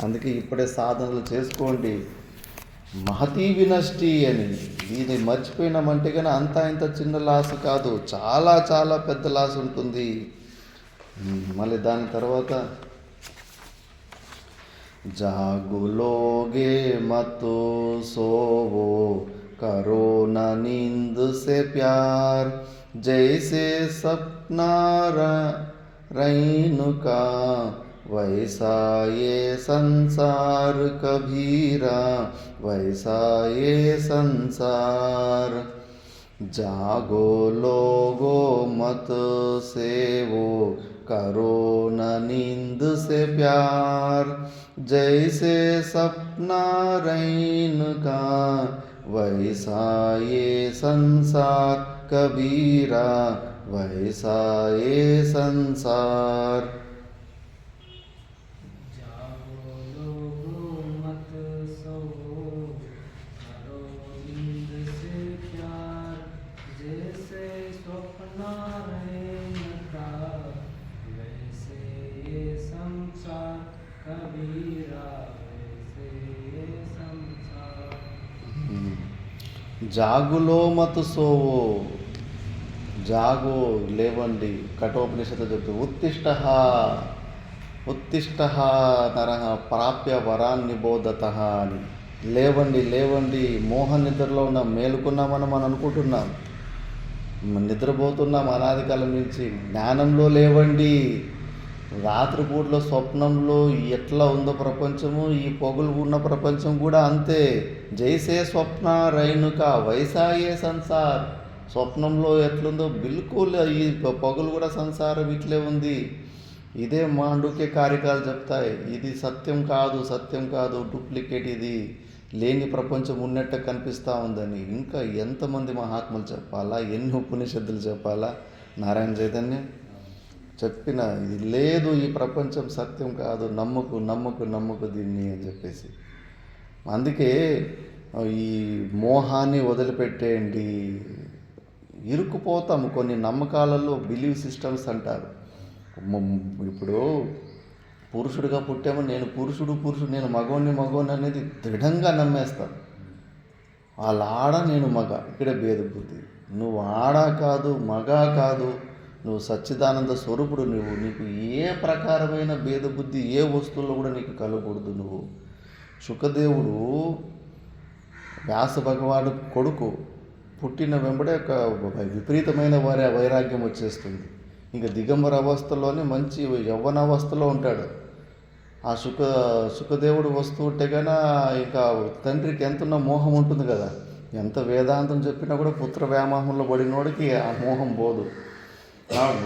అందుకే ఇప్పుడే సాధనలు చేసుకోండి. మహతీ వినష్టి అని దీన్ని మర్చిపోయినామంటే కానీ అంతా ఇంత చిన్న లాస్ కాదు, చాలా చాలా పెద్ద లాస్ ఉంటుంది. మళ్ళీ దాని తర్వాత जागुलोगे मतो सोवो करो न नींद से प्यार जैसे सपना रैन का वैसा ये संसार कबीरा वैसा ये संसार जागो लोगो मत सेवो करो न नींद से प्यार जैसे सपना रैन का वैसा ये संसार कबीरा वैसा ये संसार. जागो लोगो मत सोओ करो नींद से प्यार जैसे स्वप्न रैन का वैसे ये संसार कबीरा वैसे ये संसार. జాగులో మత్ సోవో, జాగో లేవండి. కఠోపనిషత్తు చెప్తుంది ఉత్తిష్ట నరః ప్రాప్య వరాన్ నిబోధత అని. లేవండి లేవండి, మోహ నిద్రలో ఉన్నాం, మేలుకున్నామని మనం అనుకుంటున్నాం, నిద్రపోతున్నాం అనాది కాలం నుంచి. జ్ఞానంలో లేవండి. రాత్రిపూటలో స్వప్నంలో ఎట్లా ఉందో ప్రపంచము, ఈ పొగలు ఉన్న ప్రపంచం కూడా అంతే. జైసే స్వప్న రైనుక వైసాయే సంసార్. స్వప్నంలో ఎట్లుందో బిల్కుల్ ఈ పొగలు కూడా సంసారం ఇట్లే ఉంది. ఇదే మాండుక్య కారికాలు చెప్తాయి. ఇది సత్యం కాదు, డూప్లికేట్, ఇది లేని ప్రపంచం ఉన్నట్టు కనిపిస్తూ ఉందని. ఇంకా ఎంతమంది మహాత్ములు చెప్పాలా, ఎన్ని ఉపనిషత్తులు చెప్పాలా? నారాయణ చైతన్య చెప్పిన ఇది లేదు, ఈ ప్రపంచం సత్యం కాదు, నమ్ముకు దీన్ని అని చెప్పేసి. అందుకే ఈ మోహాన్ని వదిలిపెట్టేయండి. ఇరుక్కుపోతాము కొన్ని నమ్మకాలలో, బిలీవ్ సిస్టమ్స్ అంటారు. ఇప్పుడు పురుషుడిగా పుట్టాము, నేను పురుషుడు నేను మగోని అనేది దృఢంగా నమ్మేస్తాను. వాళ్ళ ఆడ నేను మగ, ఇక్కడే భేద బుద్ధి. నువ్వు ఆడ కాదు, మగ కాదు, నువ్వు సచ్చిదానంద స్వరూపుడు. నీకు ఏ ప్రకారమైన భేద బుద్ధి ఏ వస్తువుల్లో కూడా నీకు కలగకూడదు. నువ్వు శుకదేవుడు వ్యాస భగవానుడు కొడుకు, పుట్టిన వెంబడే ఒక విపరీతమైన వైరాగ్యం వచ్చేస్తుంది. ఇంకా దిగంబర అవస్థలోనే మంచి యవ్వనావస్థలో ఉంటాడు. ఆ శుకదేవుడు వస్తూ ఉంటే కన్నా ఇంకా తండ్రికి ఎంతున్న మోహం ఉంటుంది కదా. ఎంత వేదాంతం చెప్పినా కూడా పుత్ర వ్యామోహంలో పడినోడికి ఆ మోహం పోదు.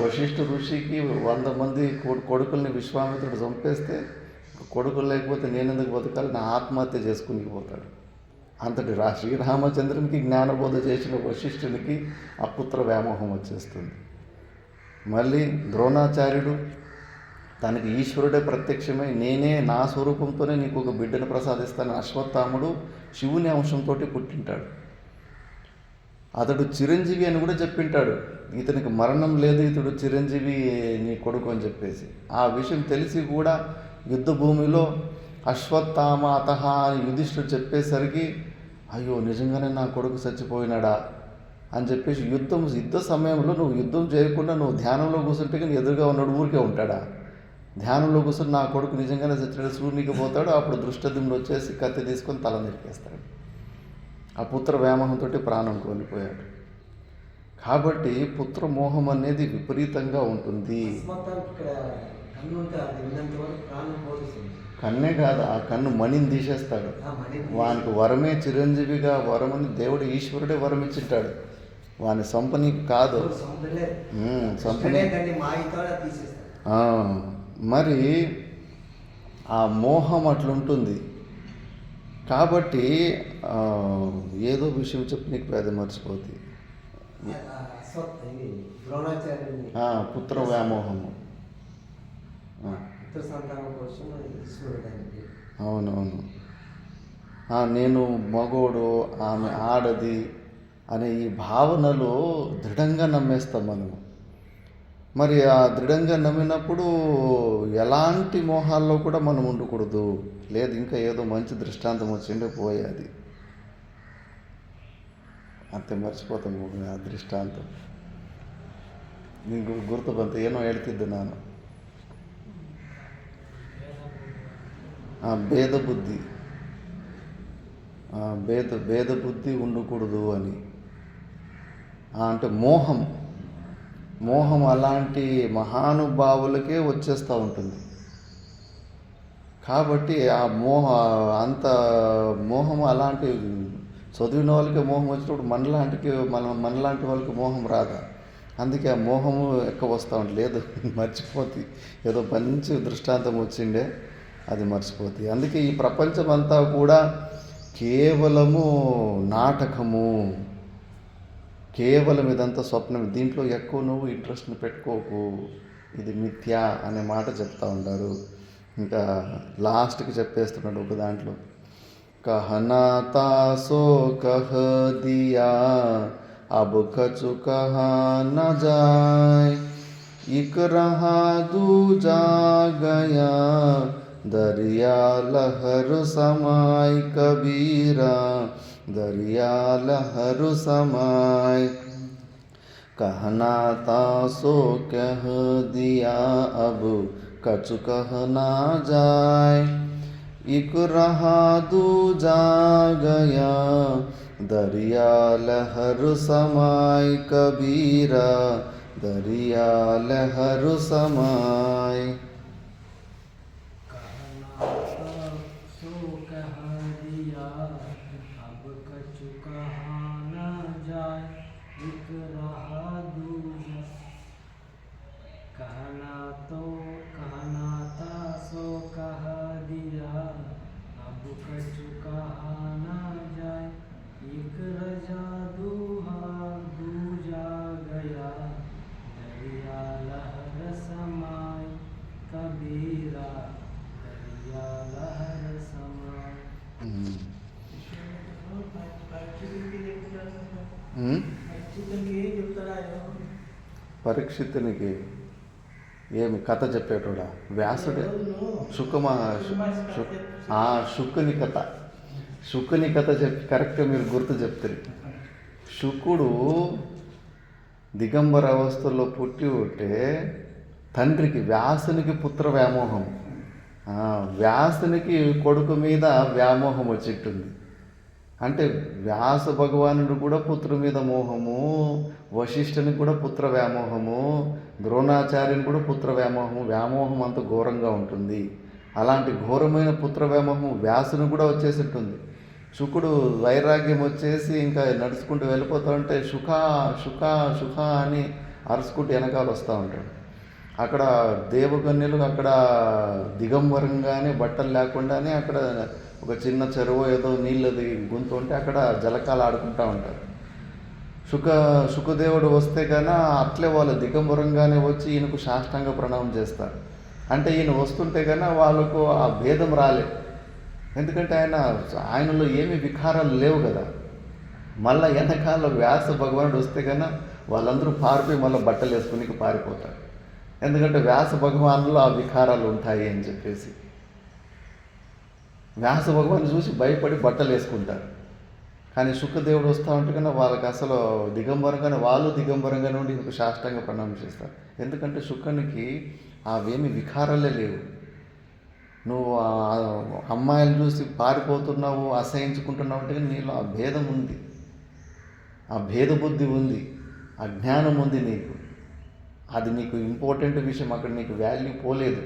వశిష్ఠ ఋషికి 100 మంది కొడుకుల్ని విశ్వామిత్రుడు చంపేస్తే, కొడుకులు లేకపోతే నేనెందుకు బతకాలి, నా ఆత్మహత్య చేసుకుని పోతాడు. అంతటి శ్రీరామచంద్రునికి జ్ఞానబోధ చేసిన వశిష్ఠునికి ఆ పుత్ర వ్యామోహం వచ్చేస్తుంది. మళ్ళీ ద్రోణాచార్యుడు తనకి ఈశ్వరుడే ప్రత్యక్షమై నేనే నా స్వరూపంతోనే నీకు ఒక బిడ్డను ప్రసాదిస్తాను. అశ్వత్థాముడు శివుని అంశంతో పుట్టింటాడు. అతడు చిరంజీవి అని కూడా చెప్పింటాడు. ఇతనికి మరణం లేదు, ఇతడు చిరంజీవి నీ కొడుకు అని చెప్పేసి. ఆ విషయం తెలిసి కూడా యుద్ధ భూమిలో అశ్వత్థామ అతహ అని యుధిష్ఠుడు చెప్పేసరికి అయ్యో నిజంగానే నా కొడుకు చచ్చిపోయినాడా అని చెప్పేసి యుద్ధ సమయంలో నువ్వు యుద్ధం చేయకుండా నువ్వు ధ్యానంలో కూర్చుంటే కానీ ఎదురుగా ఉన్నాడు ఊరికే ఉంటాడా? ధ్యానంలో కూర్చొని నా కొడుకు నిజంగానే చచ్చినాడు సూర్యునికి పోతాడు. అప్పుడు దృష్టద్యుమ్నుడు వచ్చేసి కత్తి తీసుకొని తల నరికేస్తాడు. ఆ పుత్ర వ్యామోహంతో ప్రాణం కోల్పోయాడు. కాబట్టి పుత్రమోహం అనేది విపరీతంగా ఉంటుంది. అకస్మాత్తానికి ఇక్కడ కన్ను ఉంటే అది విన్నంత వరకు ప్రాణం పోతుంది. కన్నే కాదు, ఆ కన్ను మణిని తీసేస్తాడు. వానికి వరమే చిరంజీవిగా వరమని దేవుడు ఈశ్వరుడే వరం ఇచ్చింటాడు. వాని సంపనీకి కాదు, సంపని. మరి ఆ మోహం అట్లుంటుంది. కాబట్టి ఏదో విషయం చెప్పి నీకు పేద మర్చిపోతుంది. పుత్ర వ్యామోహము. అవునవును. నేను మగోడు, ఆమె ఆడది అనే ఈ భావనలు దృఢంగా నమ్మేస్తాం మనము. మరి ఆ దృఢంగా నమ్మినప్పుడు ఎలాంటి మోహాల్లో కూడా మనం ఉండకూడదు. లేదు ఇంకా ఏదో మంచి దృష్టాంతం వచ్చిండే పోయేది అంతే, మర్చిపోతాము ಆ ದೃಷ್ಟಾಂತ. ನಿಂಗೆ ಗುರ್ತು ಬಂತು, ಏನೋ ಹೇಳ್ತಿದ್ದೆ ನಾನು. భేద బుద్ధి, భేద బుద్ధి ఉండకూడదు అని. అంటే మోహం అలాంటి మహానుభావులకే వచ్చేస్తూ ఉంటుంది. కాబట్టి ఆ మోహం అలాంటి చదివిన వాళ్ళకి మోహం వచ్చినప్పుడు మనలాంటి వాళ్ళకి మోహం రాదా? అందుకే ఆ మోహము ఎక్కువ వస్తూ ఉంటుంది. లేదు మర్చిపోతుంది, ఏదో మంచి దృష్టాంతం వచ్చిండే అది మర్చిపోతుంది. అందుకే ఈ ప్రపంచం అంతా కూడా కేవలము నాటకము, కేవలం ఇదంతా స్వప్నం. దీంట్లో ఎక్కువ నువ్వు ఇంట్రెస్ట్ని పెట్టుకోకు, ఇది మిథ్య అనే మాట చెప్తా ఉంటారు. ఇంకా లాస్ట్కి చెప్పేస్తున్నాడు ఒక దాంట్లో, कहना था सो कह दिया अब कछु कहा न जाए, एक रहा दूजा गया दरिया लहर समाय, कबीरा दरिया लहर समाय. कहना था सो कह दिया अब कछु कह ना जाए, एक रहा दूजा गया दरिया लहर समाय, कबीरा दरिया लहर समाय. పరీక్షితునికి ఏమి కథ చెప్పేటోడా? వ్యాసుడే. శుకుని కథ చెప్పి కరెక్ట్గా మీరు గుర్తు చెప్తారు. శుకుడు దిగంబర అవస్థల్లో పుట్టి ఉంటే తండ్రికి వ్యాసునికి పుత్ర వ్యామోహం, వ్యాసునికి కొడుకు మీద వ్యామోహం వచ్చిట్టుంది. అంటే వ్యాస భగవానుడు కూడా పుత్రుడి మీద మోహము, వశిష్ఠునికి కూడా పుత్ర వ్యామోహము, ద్రోణాచార్యుని కూడా పుత్ర వ్యామోహము. వ్యామోహం అంత ఘోరంగా ఉంటుంది. అలాంటి ఘోరమైన పుత్ర వ్యామోహం వ్యాసుని కూడా వచ్చేసిట్టుంది. శుకుడు వైరాగ్యం వచ్చేసి ఇంకా నడుచుకుంటూ వెళ్ళిపోతూ ఉంటే శుఖ శుఖ శుఖ అని అరుచుకుంటూ వెనకాల వస్తూ ఉంటాడు. అక్కడ దేవకన్యలు అక్కడ దిగంబరంగానే బట్టలు లేకుండానే అక్కడ ఒక చిన్న చెరువు ఏదో నీళ్ళది గుంత ఉంటే అక్కడ జలకాలు ఆడుకుంటూ ఉంటారు. శుకదేవుడు వస్తే కన్నా అట్లే వాళ్ళు దిగంబరంగానే వచ్చి ఈయనకు సాష్టాంగ ప్రణామం చేస్తారు. అంటే ఈయన వస్తుంటే కన్నా వాళ్ళకు ఆ భేదం రాలే, ఎందుకంటే ఆయనలో ఏమీ వికారాలు లేవు కదా. మళ్ళీ వెనకాల వ్యాస భగవానుడు వస్తే కన్నా వాళ్ళందరూ పారిపోయి మళ్ళీ బట్టలు వేసుకుని పారిపోతారు, ఎందుకంటే వ్యాస భగవానులో ఆ వికారాలు ఉంటాయి అని చెప్పేసి. వ్యాస భగవాన్ని చూసి భయపడి బట్టలు వేసుకుంటారు. కానీ శుకదేవుడు వస్తూ ఉంటే కన్నా వాళ్ళకి అసలు వాళ్ళు దిగంబరంగానే ఉండి ఇంకొక సాష్టాంగ ప్రణామం చేస్తారు. ఎందుకంటే శుకునికి అవేమి వికారాలే లేవు. నువ్వు అమ్మాయిలు చూసి పారిపోతున్నావు, అసహించుకుంటున్నావు అంటే నీలో ఆ భేదం ఉంది, ఆ భేద బుద్ధి ఉంది, ఆ జ్ఞానం ఉంది నీకు. అది నీకు ఇంపార్టెంట్ విషయం, అక్కడ నీకు వాల్యూ పోలేదు.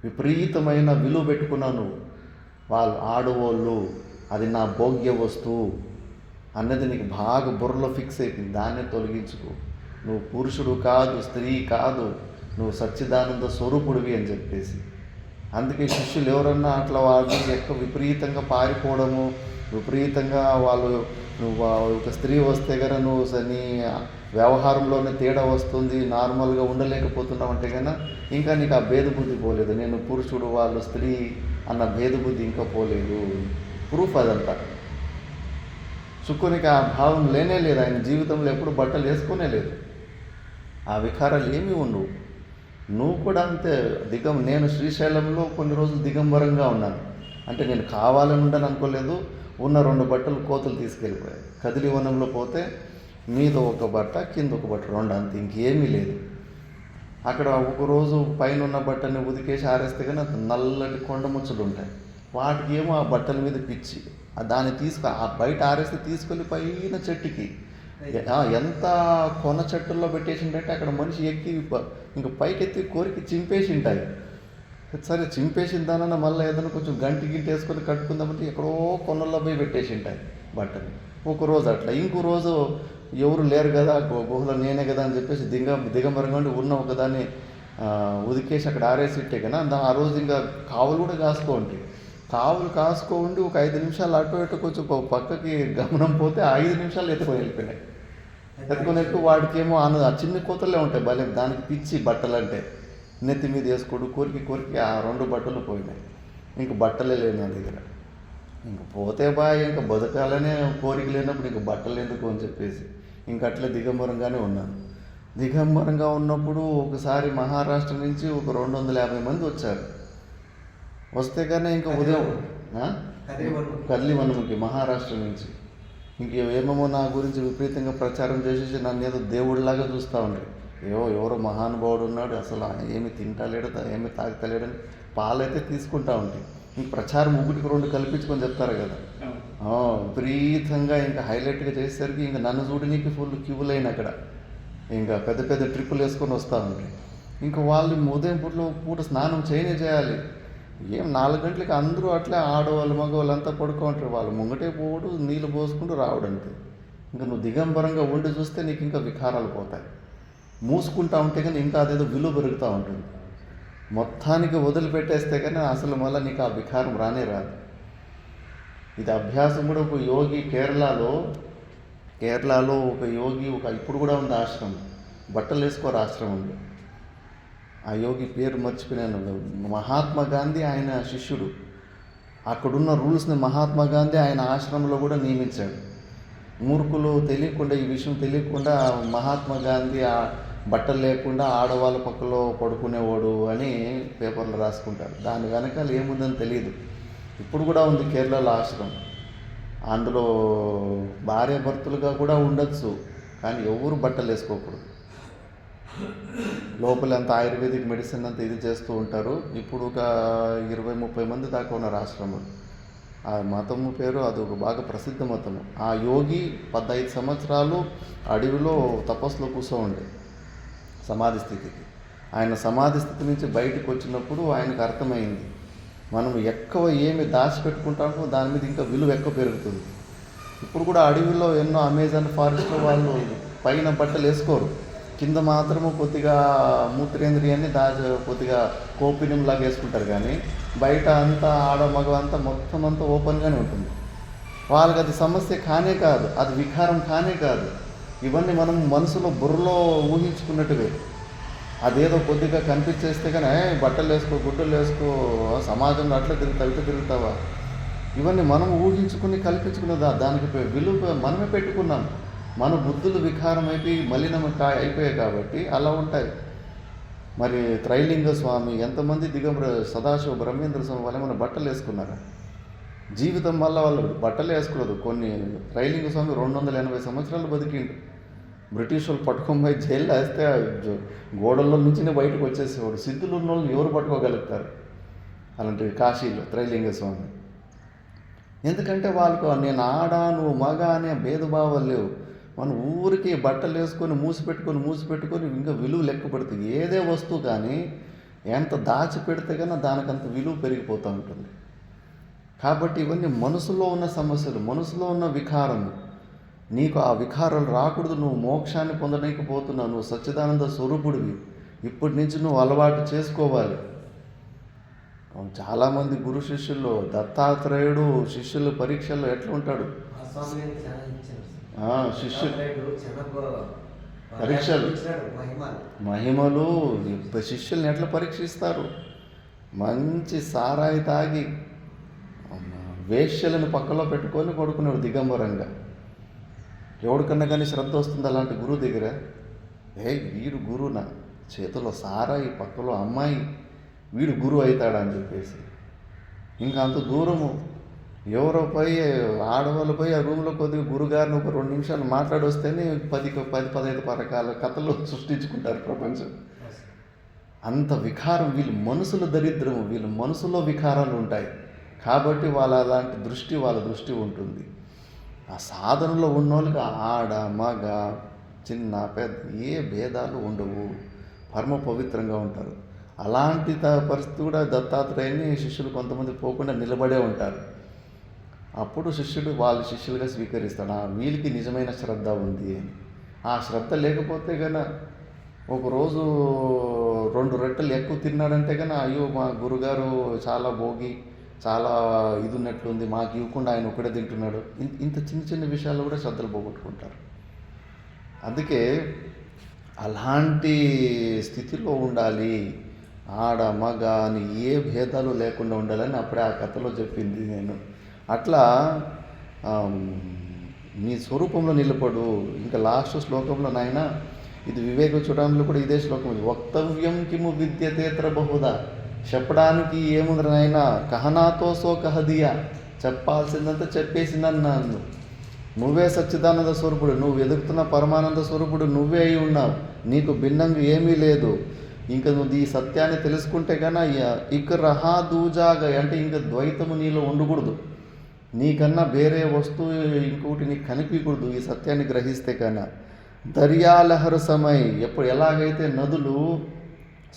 విపరీతమైన విలువ పెట్టుకున్నావు నువ్వు. వాళ్ళు ఆడవాళ్ళు, అది నా భోగ్య వస్తువు అన్నది నీకు బాగా బుర్రలో ఫిక్స్ అయిపోయింది. దాన్నే తొలగించుకో. నువ్వు పురుషుడు కాదు, స్త్రీ కాదు, నువ్వు సచ్చిదానంద స్వరూపుడివి అని చెప్పేసి. అందుకే శిష్యులు ఎవరన్నా అట్లా వాళ్ళు ఎక్కువ విపరీతంగా పారిపోవడము, విపరీతంగా నువ్వు ఒక స్త్రీ వస్తే కనుక నువ్వు నీ వ్యవహారంలోనే తేడా వస్తుంది, నార్మల్గా ఉండలేకపోతున్నావు అంటే కనుక ఇంకా నీకు ఆ భేదబుద్ధి పోలేదు. నేను పురుషుడు, వాళ్ళు స్త్రీ అన్న భేదబుద్ధి ఇంకా పోలేదు. ప్రూఫ్ అదంతా. శుకునికి ఆ భావం లేనే లేదు. ఆయన జీవితంలో ఎప్పుడు బట్టలు వేసుకునే లేదు. ఆ వికారాలు ఏమీ ఉండవు. నువ్వు కూడా అంతే. నేను శ్రీశైలంలో కొన్ని రోజులు దిగంబరంగా ఉన్నాను. అంటే నేను కావాలని ఉండని అనుకోలేదు. ఉన్న 2 బట్టలు కోతులు తీసుకెళ్ళిపోయాయి. కదిలి వనంలో పోతే మీద ఒక బట్ట, కింద ఒక బట్ట, 2 అంతే, ఇంకేమీ లేదు. అక్కడ ఒకరోజు పైన ఉన్న బట్టని ఉతికేసి ఆరేస్తే కానీ నల్లటి కొండ ముచ్చలు ఉంటాయి. వాటికి ఏమో ఆ బట్టల మీద పిచ్చి. దాన్ని ఆ బయట ఆరేస్తే తీసుకెళ్ళి పైన చెట్టుకి ఎంత కొన చెట్టుల్లో పెట్టేసిందంటే అక్కడ మనిషి ఎక్కి ఇంక పైకెత్తి కోరికి చింపేసి ఉంటాయి. సరే చింపేసిన దానన్నా మళ్ళీ ఏదైనా కొంచెం గంటి వేసుకొని కట్టుకుందామంటే ఎక్కడో కొనల్లో పోయి పెట్టేసి ఉంటాయి బట్టలు. ఒకరోజు అట్లా, ఇంకో రోజు ఎవరు లేరు కదా గుహలో నేనే కదా అని చెప్పేసి దిగంబరంగా ఉండి ఉన్న ఒకదాన్ని ఉదికేసి అక్కడ ఆరేసి ఇట్టే కదా. ఆ రోజు ఇంకా కావులు కూడా కాసుకో ఉండి ఒక 5 నిమిషాలు అటు ఇటు కొంచెం పక్కకి గమనం పోతే 5 నిమిషాలు ఎత్తుకొని వెళ్ళిపోయినాయి. వాడికేమో ఆ చిన్న కోతలే ఉంటాయి భలే, దానికి పిచ్చి బట్టలు అంటే. నెత్తి మీద వేసుకోడు, కోరికి ఆ 2 బట్టలు పోయినాయి. ఇంక బట్టలే లేవు నా దగ్గర. ఇంక పోతే ఇంకా బతకాలనే కోరిక లేనప్పుడు ఇంక బట్టలు ఎందుకు అని చెప్పేసి ఇంక అట్లే దిగంబరంగానే ఉన్నాను. దిగంబరంగా ఉన్నప్పుడు ఒకసారి మహారాష్ట్ర నుంచి ఒక 250 మంది వచ్చారు. వస్తే కానీ ఇంకా ఉదయం కదిలివనముకి మహారాష్ట్ర నుంచి ఇంకేమేమో నా గురించి విపరీతంగా ప్రచారం చేసేసి నన్ను ఏదో దేవుడిలాగా చూస్తూ ఉంటారు. ఎవరో మహానుభావుడు ఉన్నాడు, అసలు ఏమి తింటలేడు, ఏమి తాగుతలేడని పాలైతే తీసుకుంటా ఉంటాయి. ఇంక ప్రచారం 1-2 కల్పించుకొని చెప్తారు కదా. విపరీతంగా ఇంకా హైలైట్గా చేసేసరికి ఇంకా నన్ను చూడనీకి ఫుల్ క్యూలైన అక్కడ ఇంకా పెద్ద ట్రిప్పులు వేసుకొని వస్తూ ఉంటాయి. ఇంకా వాళ్ళు ఉదయం పూట స్నానం చేయాలి. 4 గంటలకి అందరూ అట్లే ఆడవాళ్ళు మగవాళ్ళు అంతా పడుకుంటారు. వాళ్ళు ముంగటే పోవడు, నీళ్ళు పోసుకుంటూ రావడంతే. ఇంకా నువ్వు దిగంబరంగా ఉండి చూస్తే నీకు ఇంకా వికారాలు పోతాయి. మూసుకుంటా ఉంటే కానీ ఇంకా అదేదో విలువ పెరుగుతూ ఉంటుంది. మొత్తానికి వదిలిపెట్టేస్తే కానీ అసలు మళ్ళీ నీకు ఆ వికారం రానే రాదు. ఇది అభ్యాసం కూడా ఒక యోగి కేరళలో ఒక యోగి ఇప్పుడు కూడా ఉంది ఆశ్రమం, బట్టలు వేసుకోరు ఆశ్రమంలో. ఆ యోగి పేరు మర్చిపోయాను. మహాత్మా గాంధీ ఆయన శిష్యుడు. అక్కడున్న రూల్స్ని మహాత్మా గాంధీ ఆయన ఆశ్రమంలో కూడా నియమించాడు. మూర్ఖులు తెలియకుండా, ఈ విషయం తెలియకుండా మహాత్మా గాంధీ ఆ బట్టలు లేకుండా ఆడవాళ్ళ పక్కలో పడుకునేవాడు అని పేపర్లు రాసుకుంటారు. దాని వెనకాల ఏముందని తెలియదు. ఇప్పుడు కూడా ఉంది కేరళలో ఆశ్రమం. అందులో భార్యాభర్తలుగా కూడా ఉండొచ్చు, కానీ ఎవరు బట్టలు వేసుకోకూడదు. లోపల అంత ఆయుర్వేదిక్ మెడిసిన్ అంతా ఇది చేస్తూ ఉంటారు. ఇప్పుడు ఒక 20-30 మంది దాకా ఉన్నారు ఆశ్రమం. ఆ మతము పేరు అది ఒక బాగా ప్రసిద్ధ మతము. ఆ యోగి 15 సంవత్సరాలు అడవిలో తపస్సులో కూర్చోండి సమాధి స్థితికి. ఆయన సమాధి స్థితి నుంచి బయటకు వచ్చినప్పుడు ఆయనకు అర్థమైంది, మనం ఎక్కువ ఏమి దాచిపెట్టుకుంటామో దాని మీద ఇంకా విలువ ఎక్కువ పెరుగుతుంది. ఇప్పుడు కూడా అడవిలో ఎన్నో అమెజాన్ ఫారెస్ట్లో వాళ్ళు పైన బట్టలు వేసుకోరు, కింద మాత్రము కొద్దిగా మూత్రేంద్రియాన్ని కొద్దిగా కోపినం లాగా వేసుకుంటారు, కానీ బయట అంతా ఆడ మగ అంతా మొత్తం అంతా ఓపెన్గానే ఉంటుంది. వాళ్ళకి అది సమస్య కానే కాదు, అది వికారం కానే కాదు. ఇవన్నీ మనం మనసులో బుర్రలో ఊహించుకున్నట్టువే. అదేదో కొద్దిగా కనిపించేస్తే కానీ బట్టలు వేసుకో, గుడ్డలు వేసుకో, సమాజంలో అట్లా తిరుగుతావు, ఇట్లా తిరుగుతావా, ఇవన్నీ మనం ఊహించుకుని కల్పించుకున్నదా. దానికి విలువ మనమే పెట్టుకున్నాం. మన బుద్ధులు వికారం అయిపోయి మలినం అయిపోయాయి కాబట్టి అలా ఉంటాయి. మరి త్రైలింగ స్వామి ఎంతమంది దిగంబర సదాశివ బ్రహ్మేంద్ర స్వామి వాళ్ళే మన బట్టలు వేసుకున్నారు. జీవితం వల్ల వాళ్ళు బట్టలు వేసుకోలేదు. కొన్ని త్రైలింగ స్వామి 280 సంవత్సరాలు బతికిండు. బ్రిటిష్ వాళ్ళు పట్టుకొని పోయి జైల్లో వేస్తే గోడల్లో నుంచినే బయటకు వచ్చేసేవాడు. సిద్ధులు ఉన్న వాళ్ళని ఎవరు పట్టుకోగలుగుతారు అలాంటివి కాశీలో త్రైలింగ స్వామి? ఎందుకంటే వాళ్ళకు నేను ఆడ నువ్వు మగ అనే భేదభావాలు లేవు. మనం ఊరికి బట్టలు వేసుకొని మూసిపెట్టుకొని ఇంకా విలువ లెక్క పడుతుంది. ఏదే వస్తువు కానీ ఎంత దాచిపెడితే కానీ దానికంత విలువ పెరిగిపోతూ ఉంటుంది. కాబట్టి ఇవన్నీ మనసులో ఉన్న సమస్యలు, మనసులో ఉన్న వికారము. నీకు ఆ వికారాలు రాకూడదు. నువ్వు మోక్షాన్ని పొందలేకపోతున్నావు. నువ్వు సచ్చిదానంద స్వరూపుడివి. ఇప్పటి నుంచి నువ్వు అలవాటు చేసుకోవాలి. చాలామంది గురు శిష్యుల్లో దత్తాత్రేయుడు శిష్యుల పరీక్షల్లో ఎట్లా ఉంటాడు? శిష్యులు పరీక్షలు, మహిమలు శిష్యుల్ని ఎట్లా పరీక్షిస్తారు? మంచి సారాయి తాగి వేశ్యలను పక్కలో పెట్టుకొని కొడుకున్నాడు దిగంబరంగా. ఎవడికన్నా కానీ శ్రద్ధ వస్తుంది అలాంటి గురువు దగ్గర? వీడు గురువునా, చేతిలో సారాయి పక్కలో అమ్మాయి, వీడు గురువు అవుతాడా అని చెప్పేసి ఇంకా అంత దూరము. ఎవరో పోయి ఆడవాళ్ళు పోయి ఆ రూమ్లో కొద్దిగా గురుగారిని ఒక 2 నిమిషాలు మాట్లాడి వస్తేనే 10-15 రకాల కథలు సృష్టించుకుంటారు ప్రపంచం. అంత వికారం. వీళ్ళ మనసుల దరిద్రము, వీళ్ళ మనసులో వికారాలు ఉంటాయి కాబట్టి వాళ్ళ దృష్టి ఉంటుంది. ఆ సాధనలో ఉన్నోళ్ళకి ఆడ మగ చిన్న పెద్ద ఏ భేదాలు ఉండవు, పరమ పవిత్రంగా ఉంటారు. అలాంటి పరిస్థితి కూడా దత్తాత్రేయుని శిష్యులు కొంతమంది పోకుండా నిలబడే ఉంటారు. అప్పుడు శిష్యుడు వాళ్ళ శిష్యులుగా స్వీకరిస్తాడు. వీళ్ళకి నిజమైన శ్రద్ధ ఉంది అని. ఆ శ్రద్ధ లేకపోతే కన్నా ఒకరోజు 2 రొట్టెలు ఎక్కువ తిన్నాడంటే కన్నా అయ్యో మా గురుగారు చాలా భోగి, చాలా ఇది ఉన్నట్లుంది, మాకు ఇవ్వకుండా ఆయన ఒక్కడే తింటున్నాడు. ఇంత చిన్న విషయాల్లో కూడా శ్రద్ధలు పోగొట్టుకుంటారు. అందుకే అలాంటి స్థితిలో ఉండాలి. ఆడ మగ అని ఏ భేదాలు లేకుండా ఉండాలని అప్పుడే ఆ కథలో చెప్పింది నేను. అట్లా నీ స్వరూపంలో నిలబడు. ఇంకా లాస్ట్ శ్లోకంలో నాయన ఇది వివేక చూడడంలో కూడా ఇదే శ్లోకం ఉంది. వక్తవ్యం కిము విద్యతేత్ర బహుదా, చెప్పడానికి ఏముంది నాయన, కహనాతో సో కహదియా, చెప్పాల్సిందంతా చెప్పేసిందన్నాను. నువ్వే సచ్చిదానంద స్వరూపుడు, నువ్వు ఎదుగుతున్న పరమానంద స్వరూపుడు నువ్వే అయి ఉన్నావు. నీకు భిన్నంగా ఏమీ లేదు. ఇంకా నువ్వు ఈ సత్యాన్ని తెలుసుకుంటే కన్నా ఇక రహా దూజాగా అంటే ఇంకా ద్వైతము నీలో ఉండకూడదు. నీకన్నా వేరే వస్తువు ఇంకొకటి నీకు కనిపించకూడదు ఈ సత్యాన్ని గ్రహిస్తే కన్నా. దర్యాలహరు సమై, ఎలాగైతే నదులు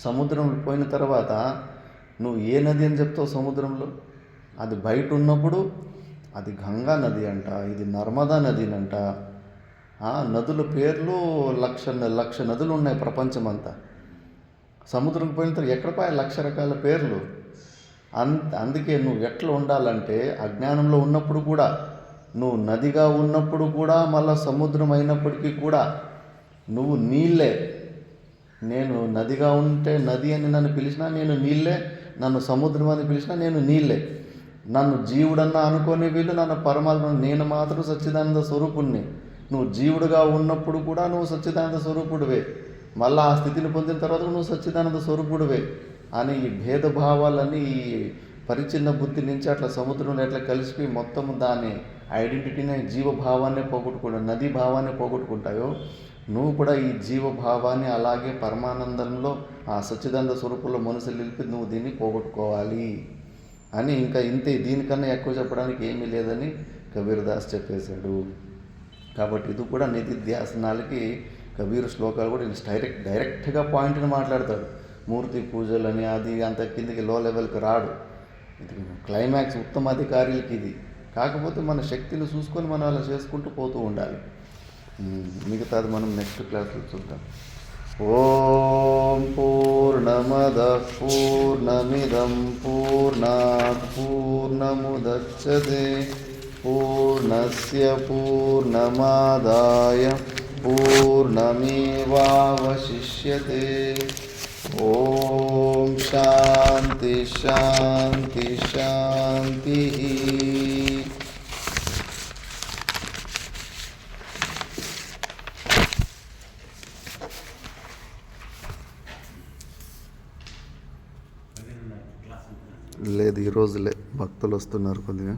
సముద్రంలో పోయిన తర్వాత నువ్వు ఏ నది అని చెప్తావు సముద్రంలో? అది బయట ఉన్నప్పుడు అది గంగా నది అంట, ఇది నర్మదా నది అంట. నదుల పేర్లు లక్ష నదులు ఉన్నాయి ప్రపంచమంతా. సముద్రం పోయిన తర్వాత ఎక్కడ పోయి 1,00,000 రకాల పేర్లు. అందుకే నువ్వు ఎట్లా ఉండాలంటే అజ్ఞానంలో ఉన్నప్పుడు కూడా, నువ్వు నదిగా ఉన్నప్పుడు కూడా, మళ్ళీ సముద్రం అయినప్పటికీ కూడా నువ్వు నీళ్ళే. నేను నదిగా ఉంటే నది అని నన్ను పిలిచినా నేను నీళ్ళే, నన్ను సముద్రం అని పిలిచినా నేను నీళ్ళే. నన్ను జీవుడన్నా అనుకోని వీళ్ళు నన్ను పరమాత్మ, నేను మాత్రం సచ్చిదానంద స్వరూపుణ్ణి. నువ్వు జీవుడుగా ఉన్నప్పుడు కూడా నువ్వు సచ్చిదానంద స్వరూపుడివే, మళ్ళీ ఆ స్థితిని పొందిన తర్వాత నువ్వు సచ్చిదానంద స్వరూపుడివే అని ఈ భేదభావాలన్నీ ఈ పరిచిన్న బుద్ధి నుంచి అట్లా సముద్రంలో ఎట్లా కలిసిపోయి మొత్తం దాని ఐడెంటిటీని జీవభావాన్ని పోగొట్టుకుంటావు, నదీ భావాన్ని పోగొట్టుకుంటాయో నువ్వు కూడా ఈ జీవభావాన్ని అలాగే పరమానందంలో ఆ సచ్చిదానంద స్వరూపంలో మనసు నిలిపి నువ్వు దీన్ని పోగొట్టుకోవాలి అని. ఇంకా ఇంతే, దీనికన్నా ఎక్కువ చెప్పడానికి ఏమీ లేదని కబీర్దాస్ చెప్పేశాడు. కాబట్టి ఇది కూడా నిధిధ్యాసనాలకి కబీర్ శ్లోకాలు కూడా డైరెక్ట్గా పాయింట్ని మాట్లాడతాడు. మూర్తి పూజలని అది అంత కిందికి లో లెవెల్కి రాడు. ఇది క్లైమాక్స్ ఉత్తమాధికారులకి ఇది. కాకపోతే మన శక్తిని చూసుకొని మనం అలా చేసుకుంటూ పోతూ ఉండాలి. మిగతాది మనం నెక్స్ట్ క్లాస్లో చూద్దాం. ఓం పూర్ణమదః పూర్ణమిదం పూర్ణాత్ పూర్ణముదచ్యతే పూర్ణస్య పూర్ణమాదాయ పూర్ణమేవావశిష్యతే. ఓం శాంతి శాంతి శాంతి. లేదు ఈరోజులే భక్తులు వస్తున్నారు కొద్దిగా.